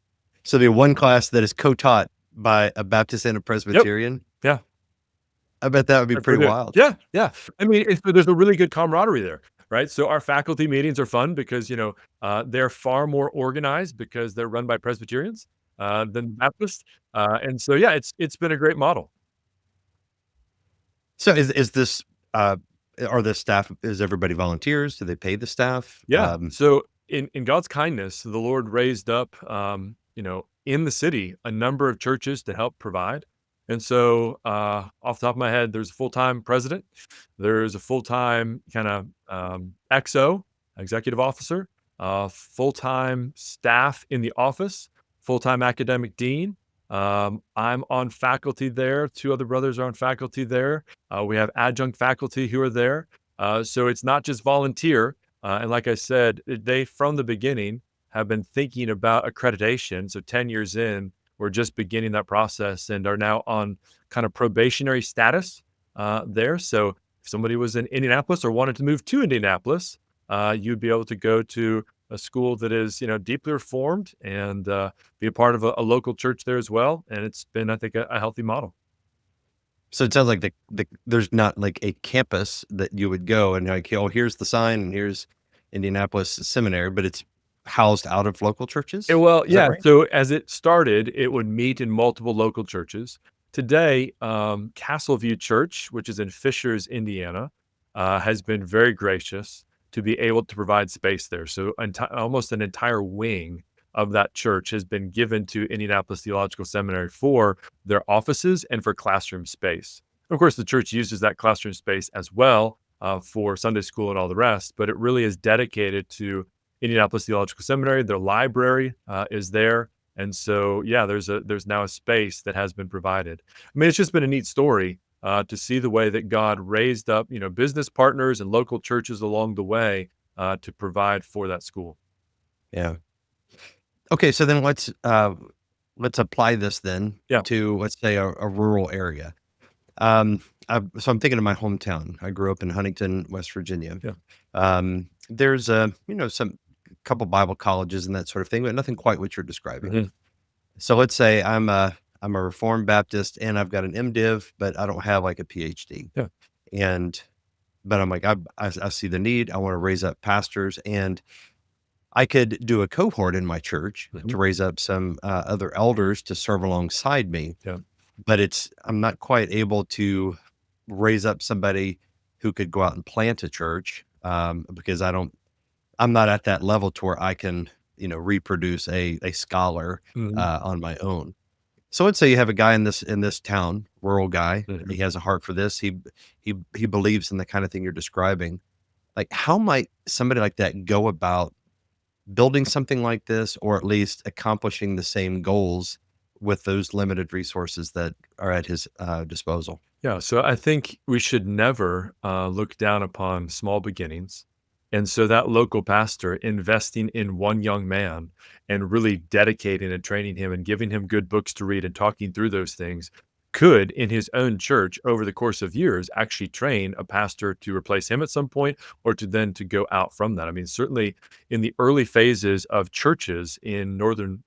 B: be one class that is co-taught by a Baptist and a Presbyterian.
A: Yeah.
B: I bet that would be pretty wild.
A: Yeah, yeah. I mean, there's a really good camaraderie there, right? So our faculty meetings are fun because, they're far more organized because they're run by Presbyterians than Baptists. And so, yeah, it's been a great model.
B: So is this are the staff, is everybody volunteers? Do they pay the staff?
A: Yeah. So in God's kindness, the Lord raised up, in the city, a number of churches to help provide. And so, off the top of my head, there's a full-time president. There's a full-time kind of executive officer, full-time staff in the office, full-time academic dean. I'm on faculty there. Two other brothers are on faculty there. We have adjunct faculty who are there. So it's not just volunteer. And like I said, they, from the beginning, have been thinking about accreditation. So 10 years in, we're just beginning that process and are now on kind of probationary status there. So if somebody was in Indianapolis or wanted to move to Indianapolis, you'd be able to go to a school that is, deeply reformed and be a part of a local church there as well. And it's been, I think, a healthy model.
B: So it sounds like there's not like a campus that you would go and like, oh, here's the sign and here's Indianapolis Seminary, but it's housed out of local churches?
A: Well,
B: Is that
A: yeah.
B: right?
A: So as it started, it would meet in multiple local churches. Today, Castleview Church, which is in Fishers, Indiana, has been very gracious to be able to provide space there. So almost an entire wing of that church has been given to Indianapolis Theological Seminary for their offices and for classroom space. Of course, the church uses that classroom space as well for Sunday school and all the rest, but it really is dedicated to Indianapolis Theological Seminary. Their library is there. And so, yeah, there's now a space that has been provided. I mean, it's just been a neat story to see the way that God raised up, business partners and local churches along the way to provide for that school.
B: Yeah. Okay, so then let's apply this then
A: Yeah.
B: to, let's say, a rural area. So I'm thinking of my hometown. I grew up in Huntington, West Virginia.
A: Yeah.
B: There's some couple Bible colleges and that sort of thing, but nothing quite what you're describing.
A: Mhm.
B: So let's say I'm a Reformed Baptist and I've got an MDiv, but I don't have like a PhD.
A: Yeah.
B: And but I'm like, I see the need. I want to raise up pastors, and I could do a cohort in my church to raise up some other elders to serve alongside me.
A: Yeah.
B: But I'm not quite able to raise up somebody who could go out and plant a church, because I'm not at that level to where I can, reproduce a scholar
A: Mhm.
B: on my own. So let's say you have a guy in this town, rural guy. He
A: Mhm.
B: has a heart for this. He believes in the kind of thing you're describing. Like, how might somebody like that go about building something like this, or at least accomplishing the same goals with those limited resources that are at his disposal?
A: Yeah, so I think we should never look down upon small beginnings. And so that local pastor investing in one young man and really dedicating and training him and giving him good books to read and talking through those things could, in his own church over the course of years, actually train a pastor to replace him at some point or to go out from that. I mean, certainly in the early phases of churches in northern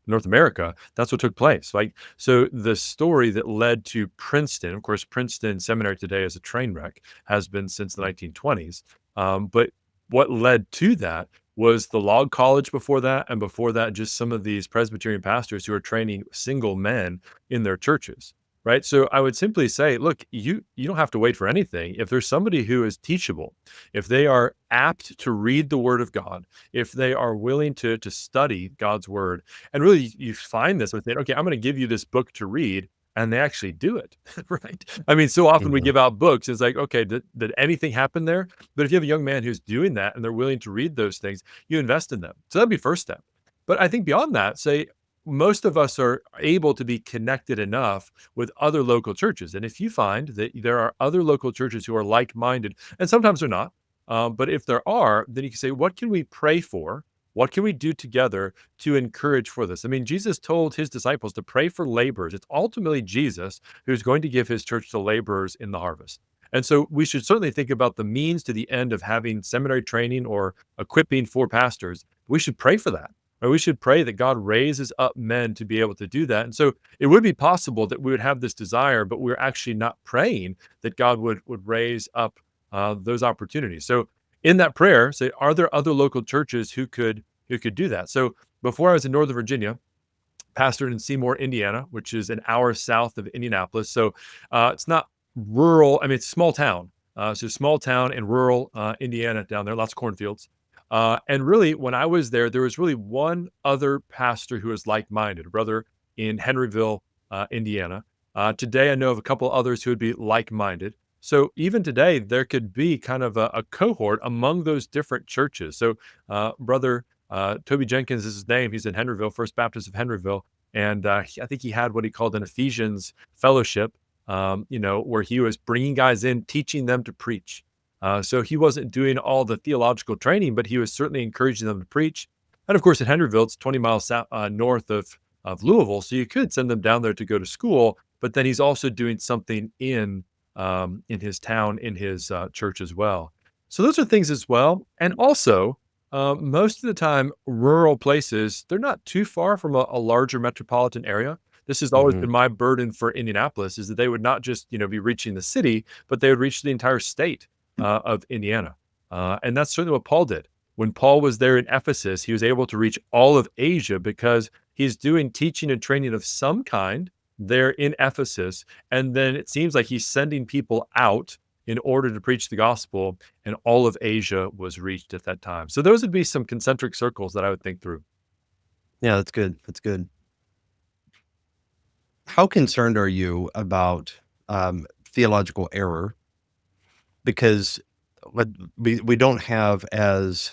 A: North America, that's what took place. Like, so the story that led to Princeton, of course, Princeton Seminary today is a train wreck, has been since the 1920s. But what led to that was the log college before that, and before that, just some of these Presbyterian pastors who are training single men in their churches. Right. So I would simply say, look, you don't have to wait for anything. If there's somebody who is teachable, if they are apt to read the word of God, if they are willing to study God's word, and really you find this with it, okay, I'm going to give you this book to read, and they actually do it. Right. I mean, so often we
B: Mhm.
A: give out books, it's like, okay, did anything happen there? But if you have a young man who's doing that and they're willing to read those things, you invest in them. So that'd be first step. But I think beyond that, say most of us are able to be connected enough with other local churches. And if you find that there are other local churches who are like-minded, and sometimes they're not, but if there are, then you can say, what can we pray for? What can we do together to encourage for this? I mean, Jesus told his disciples to pray for laborers. It's ultimately Jesus who's going to give his church to laborers in the harvest. And so we should certainly think about the means to the end of having seminary training or equipping for pastors. We should pray for that. Or we should pray that God raises up men to be able to do that. And so it would be possible that we would have this desire, but we're actually not praying that God would raise up those opportunities. So in that prayer, say, are there other local churches who could do that? So before I was in Northern Virginia, pastored in Seymour, Indiana, which is an hour south of Indianapolis. So it's not rural. I mean, it's a small town. So small town in rural Indiana down there, lots of cornfields. And really, when I was there, there was really one other pastor who was like-minded, a brother in Henryville, Indiana. Today, I know of a couple others who would be like-minded. So even today, there could be kind of a cohort among those different churches. So brother Toby Jenkins is his name. He's in Henryville, First Baptist of Henryville. And I think he had what he called an Ephesians fellowship, where he was bringing guys in, teaching them to preach. So he wasn't doing all the theological training, but he was certainly encouraging them to preach. And of course, in Henryville, it's 20 miles north of Louisville. So you could send them down there to go to school, but then he's also doing something in his town, in his church as well. So those are things as well. And also, most of the time, rural places, they're not too far from a larger metropolitan area. This has always
B: Mhm.
A: been my burden for Indianapolis, is that they would not just, be reaching the city, but they would reach the entire state of Indiana. And that's certainly what Paul did. When Paul was there in Ephesus, he was able to reach all of Asia because he's doing teaching and training of some kind there in Ephesus. And then it seems like he's sending people out in order to preach the gospel, and all of Asia was reached at that time. So those would be some concentric circles that I would think through.
B: Yeah, that's good. That's good. How concerned are you about theological error? Because what we don't have as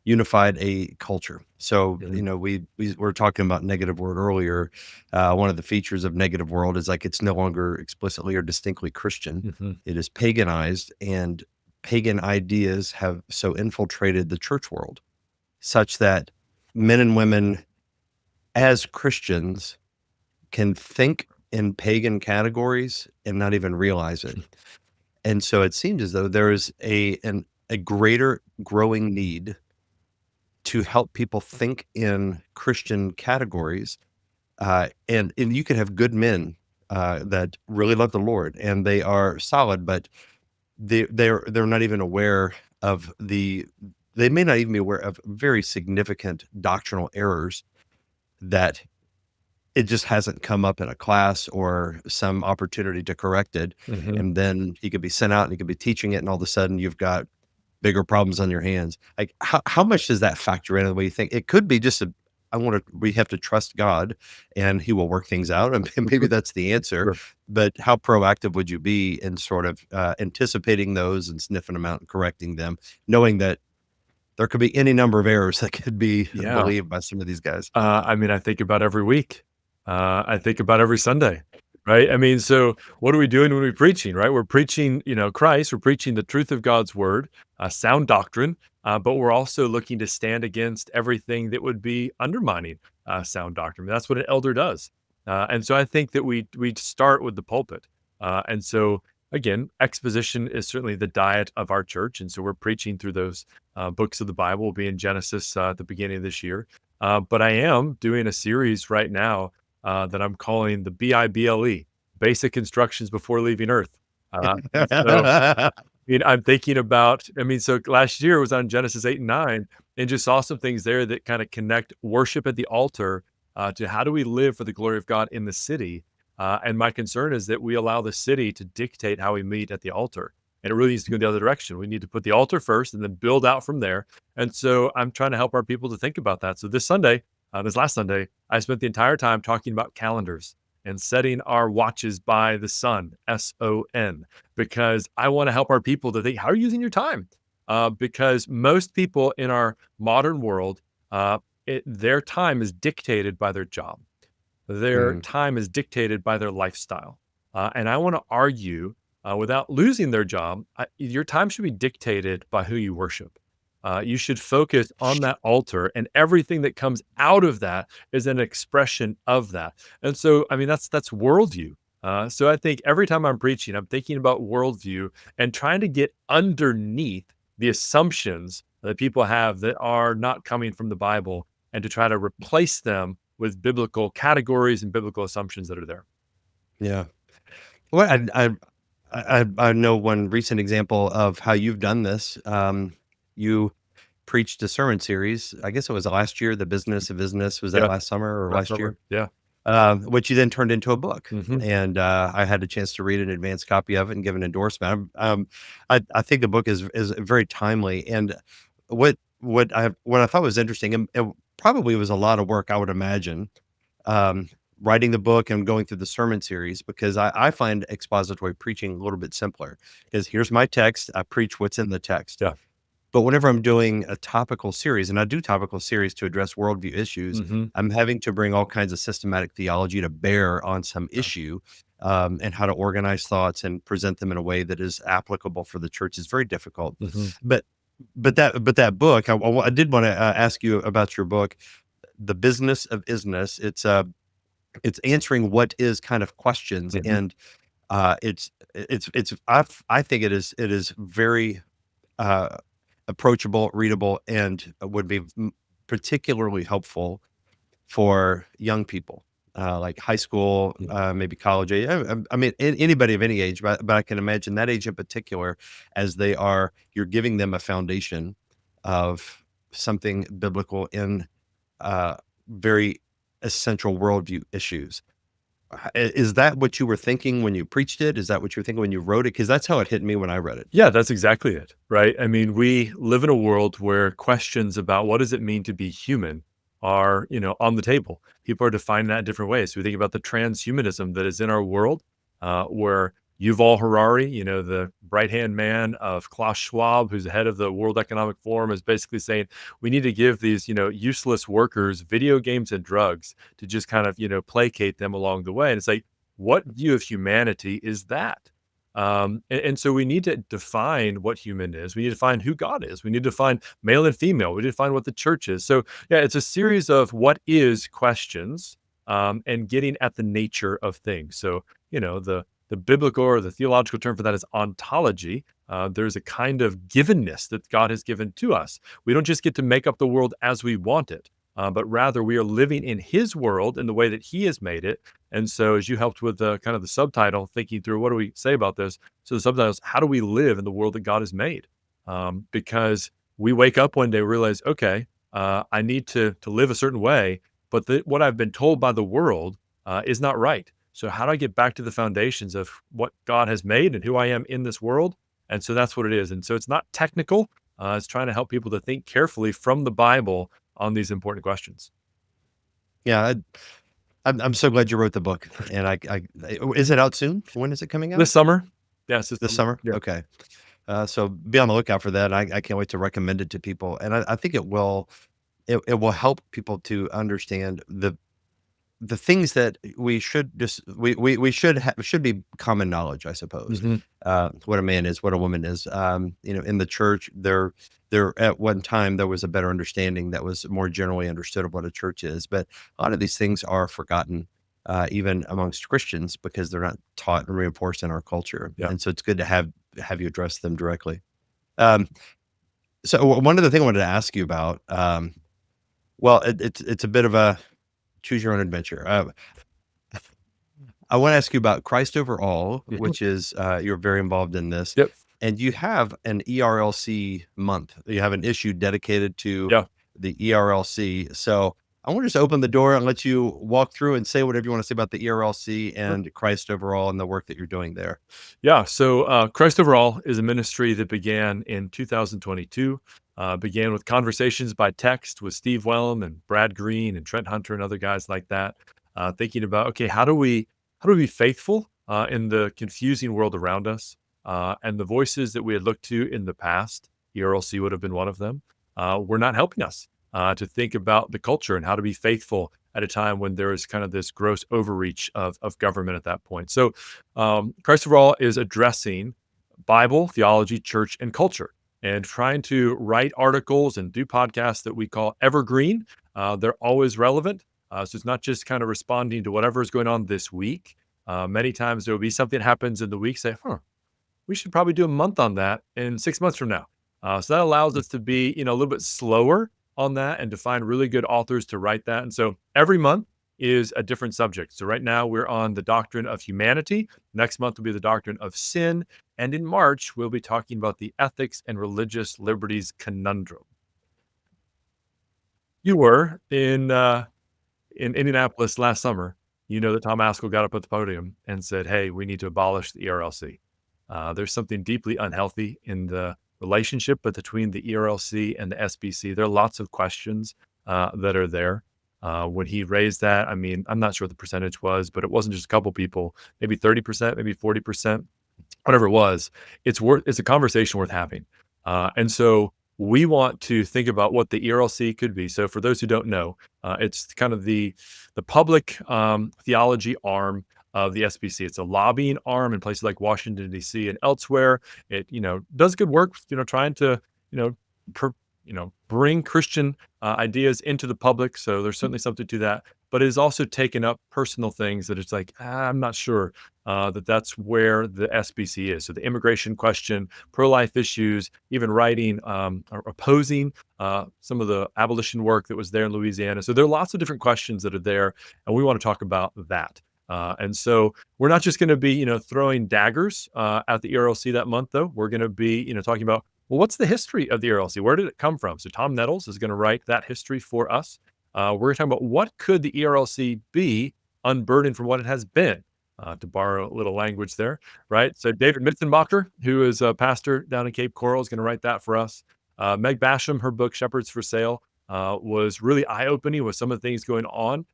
B: unified a culture. So,
A: Mhm.
B: we were talking about negative word earlier. One of the features of negative world is like it's no longer explicitly or distinctly Christian.
A: Mhm.
B: It is paganized, and pagan ideas have so infiltrated the church world such that men and women as Christians can think in pagan categories and not even realize it. And so it seems as though there is a greater growing need to help people think in Christian categories, and you can have good men that really love the Lord and they are solid, but they're not even aware of they may not even be aware of very significant doctrinal errors that it just hasn't come up in a class or some opportunity to correct it.
A: Mhm.
B: And then he could be sent out and he could be teaching it, and all of a sudden you've got bigger problems on your hands. Like, how much does that factor in the way you think? It could be just we have to trust God and he will work things out. And maybe
A: Mhm.
B: that's the answer.
A: Sure.
B: But how proactive would you be in sort of anticipating those and sniffing them out and correcting them, knowing that there could be any number of errors that could be
A: Yeah.
B: believed by some of these guys?
A: I mean, I think about every week. I think about every Sunday, right? I mean, so what are we doing when we're preaching, right? We're preaching, Christ. We're preaching the truth of God's word, sound doctrine, but we're also looking to stand against everything that would be undermining sound doctrine. That's what an elder does. And so I think that we start with the pulpit. And so again, exposition is certainly the diet of our church, and so we're preaching through those books of the Bible. We'll be in Genesis at the beginning of this year. But I am doing a series right now that I'm calling the BIBLE, Basic Instructions Before Leaving Earth. And so, I'm thinking about, so last year was on Genesis 8 and 9, and just saw some things there that kind of connect worship at the altar to how do we live for the glory of God in the city. And my concern is that we allow the city to dictate how we meet at the altar. And it really needs to go the other direction. We need to put the altar first and then build out from there. And so I'm trying to help our people to think about that. So this last Sunday, I spent the entire time talking about calendars and setting our watches by the sun, SON, because I want to help our people to think, how are you using your time? Because most people in our modern world, their time is dictated by their job. Their
B: Mm.
A: time is dictated by their lifestyle. And I want to argue without losing their job, your time should be dictated by who you worship. You should focus on that altar, and everything that comes out of that is an expression of that. And so, that's worldview. So I think every time I'm preaching, I'm thinking about worldview and trying to get underneath the assumptions that people have that are not coming from the Bible, and to try to replace them with biblical categories and biblical assumptions that are there.
B: Yeah. Well, I know one recent example of how you've done this. You preached a sermon series. I guess it was last year, The Business of Isness. Was that
A: Yeah,
B: last summer or
A: last
B: last year?
A: summer. Yeah.
B: Which you then turned into a book,
A: Mhm.
B: and I had a chance to read an advanced copy of it and give an endorsement. I think the book is very timely, and what I thought was interesting, and it probably was a lot of work, I would imagine, um, writing the book and going through the sermon series, because I find expository preaching a little bit simpler. Is here's my text, I preach what's in the text.
A: Yeah.
B: But whenever I'm doing a topical series, and I do topical series to address worldview issues,
A: Mhm.
B: I'm having to bring all kinds of systematic theology to bear on some
A: Yeah.
B: issue, and how to organize thoughts and present them in a way that is applicable for the church is very difficult.
A: Mhm.
B: But that book, I did want to ask you about your book, The Business of Isness. It's answering what is kind of questions,
A: Mhm.
B: and I think it is very uh, approachable, readable, and would be particularly helpful for young people, like high school,
A: Yeah.
B: maybe college age. I mean, anybody of any age, but I can imagine that age in particular, as you're giving them a foundation of something biblical in very essential worldview issues. Is that what you were thinking when you preached it? Is that what you were thinking when you wrote it? Because that's how it hit me when I read it.
A: Yeah, that's exactly it, right? We live in a world where questions about what does it mean to be human are, on the table. People are defining that in different ways. We think about the transhumanism that is in our world, where Yuval Harari, the right-hand man of Klaus Schwab, who's the head of the World Economic Forum, is basically saying we need to give these, useless workers video games and drugs to just kind of, placate them along the way. And it's like, what view of humanity is that? And so we need to define what human is. We need to define who God is. We need to define male and female. We need to define what the church is. So yeah, it's a series of what is questions, and getting at the nature of things. So the biblical or the theological term for that is ontology. There's a kind of givenness that God has given to us. We don't just get to make up the world as we want it, but rather we are living in His world in the way that He has made it, And so as you helped with the kind of the subtitle, thinking through what do we say about this? So the subtitle is, how do we live in the world that God has made? Because we wake up one day, realize, okay, I need to live a certain way, but what I've been told by the world is not right. So how do I get back to the foundations of what God has made and who I am in this world? And so that's what it is. And so it's not technical. It's trying to help people to think carefully from the Bible on these important questions.
B: Yeah, I'm so glad you wrote the book. And is it out soon? When is it coming out?
A: This summer, yes,
B: This summer?
A: Yeah.
B: Okay. So be on the lookout for that. I can't wait to recommend it to people. And I think it will help people to understand the things that we should just we should be common knowledge, I suppose.
A: Mhm.
B: What a man is, what a woman is. In the church, there at one time there was a better understanding that was more generally understood of what a church is, but a lot of these things are forgotten, even amongst Christians, because they're not taught and reinforced in our culture.
A: Yeah.
B: And so it's good to have you address them directly. Um, so one other thing I wanted to ask you about, well, it's a bit of a choose your own adventure. I want to ask you about Christ Over All,
A: Yeah.
B: which is you're very involved in this,
A: Yep.
B: and you have an ERLC month. You have an issue dedicated to
A: Yeah.
B: the ERLC. So I want to just open the door and let you walk through and say whatever you want to say about the ERLC and Christ Over All and the work that you're doing there.
A: Yeah. So Christ Overall is a ministry that began in 2022. Began with conversations by text with Steve Wellum and Brad Green and Trent Hunter and other guys like that, thinking about, okay, how do we be faithful in the confusing world around us? And the voices that we had looked to in the past, ERLC would have been one of them, were not helping us to think about the culture and how to be faithful at a time when there is kind of this gross overreach of government at that point. So Christ for All is addressing Bible, theology, church, and culture, and trying to write articles and do podcasts that we call evergreen. They're always relevant. So it's not just kind of responding to whatever is going on this week. Many times there will be something happens in the week, say, we should probably do a month on that in 6 months from now. So that allows us to be, a little bit slower on that and to find really good authors to write that. And so every month is a different subject. So right now we're on the doctrine of humanity. Next month will be the doctrine of sin. And in March, we'll be talking about the ethics and religious liberties conundrum. You were in Indianapolis last summer. You know that Tom Askell got up at the podium and said, hey, we need to abolish the ERLC. There's something deeply unhealthy in the relationship between the ERLC and the SBC. There are lots of questions that are there. When he raised that, I mean, I'm not sure what the percentage was, but it wasn't just a couple people, maybe 30%, maybe 40%, whatever it was. It's a conversation worth having. And so we want to think about what the ERLC could be. So for those who don't know, it's kind of the public theology arm of the SBC. It's a lobbying arm in places like Washington, D.C. and elsewhere. It, does good work, trying to, bring Christian ideas into the public. So there's certainly something to that. But it has also taken up personal things that it's like, I'm not sure that that's where the SBC is. So the immigration question, pro-life issues, even writing or opposing some of the abolition work that was there in Louisiana. So there are lots of different questions that are there, and we want to talk about that. And so we're not just going to be, throwing daggers at the ERLC that month, though. We're going to be, talking about, well, what's the history of the ERLC? Where did it come from? So Tom Nettles is going to write that history for us. We're talking about what could the ERLC be unburdened from what it has been, to borrow a little language there, right? So David Mitzenbacher, who is a pastor down in Cape Coral, is going to write that for us. Meg Basham, her book Shepherds for Sale, was really eye-opening with some of the things going on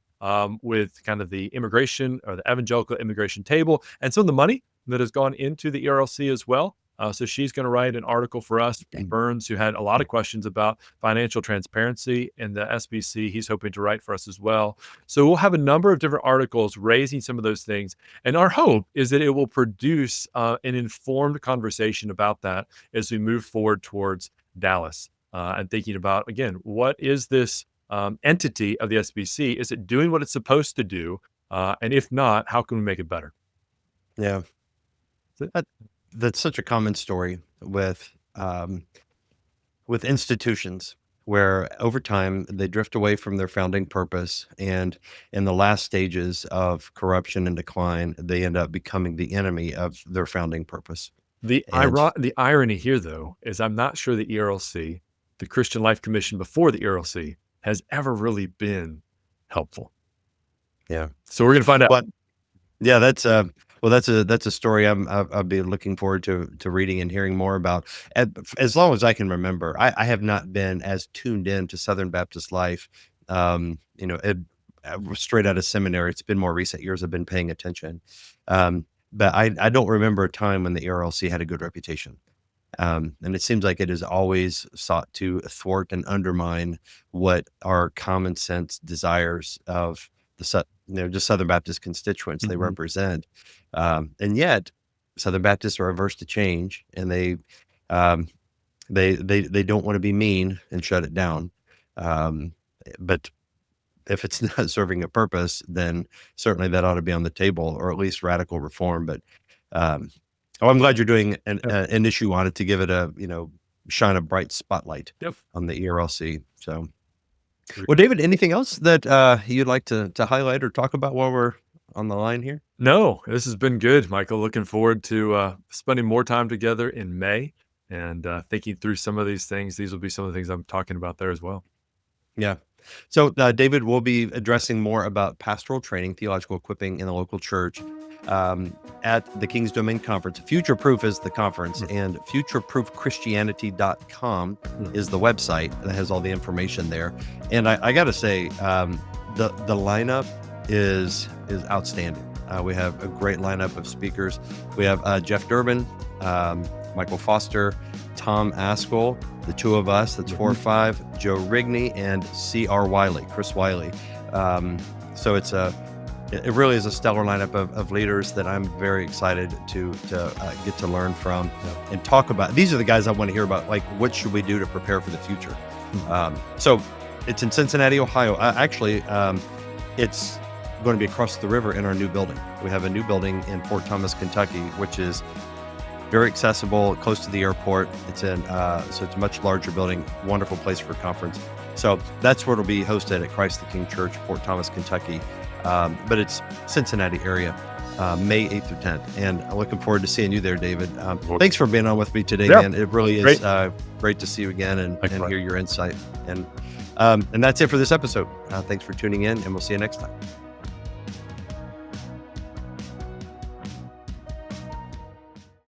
A: with kind of the immigration or the evangelical immigration table and some of the money that has gone into the ERLC as well. So she's going to write an article for us. Burns, who had a lot of questions about financial transparency in the SBC, he's hoping to write for us as well. So we'll have a number of different articles raising some of those things. And our hope is that it will produce an informed conversation about that as we move forward towards Dallas and thinking about, again, what is this entity of the SBC? Is it doing what it's supposed to do? And if not, how can we make it better?
B: Yeah. That's such a common story with institutions. where over time they drift away from their founding purpose, and in the last stages of corruption and decline, they end up becoming the enemy of their founding purpose. And
A: The irony here, though, is I'm not sure the ERLC, the Christian Life Commission before the ERLC, has ever really been helpful.
B: yeah,
A: So we're going to find out.
B: but yeah, that's that's a story I'll be looking forward to reading and hearing more about. As long as I can remember, I have not been as tuned in to Southern Baptist life. Straight out of seminary, it's been more recent years I've been paying attention. But I don't remember a time when the ERLC had a good reputation. And it seems like it has always sought to thwart and undermine what are common sense desires of just Southern Baptist constituents they represent. And yet Southern Baptists are averse to change, and they don't want to be mean and shut it down. But if it's not serving a purpose, then certainly that ought to be on the table, or at least radical reform. But I'm glad you're doing an issue on it to give it shine a bright spotlight on the ERLC. So, well, David, anything else that you'd like to highlight or talk about while we're on the line here?
A: No, this has been good, Michael. Looking forward to spending more time together in May and thinking through some of these things. These will be some of the things I'm talking about there as well.
B: Yeah. So, David, will be addressing more about pastoral training, theological equipping in the local church at the King's Domain Conference. Future Proof is the conference, and futureproofchristianity.com is the website that has all the information there. And I got to say, the lineup is outstanding. We have a great lineup of speakers. We have Jeff Durbin, Michael Foster, Tom Askell, the two of us, that's 4 or 5, Joe Rigney, and C.R. Wiley, Chris Wiley. So it really is a stellar lineup of leaders that I'm very excited to get to learn from and talk about. These are the guys I want to hear about, like, what should we do to prepare for the future? So it's in Cincinnati, Ohio. It's going to be across the river in our new building. We have a new building in Fort Thomas, Kentucky, which is very accessible, close to the airport. So it's a much larger building, wonderful place for a conference. So that's where it'll be hosted at Christ the King Church, Fort Thomas, Kentucky. But it's Cincinnati area, May 8th through 10th. And I'm looking forward to seeing you there, David. Thanks for being on with me today, man. It really is great to see you again and hear your insight. And that's it for this episode. Thanks for tuning in, and we'll see you next time.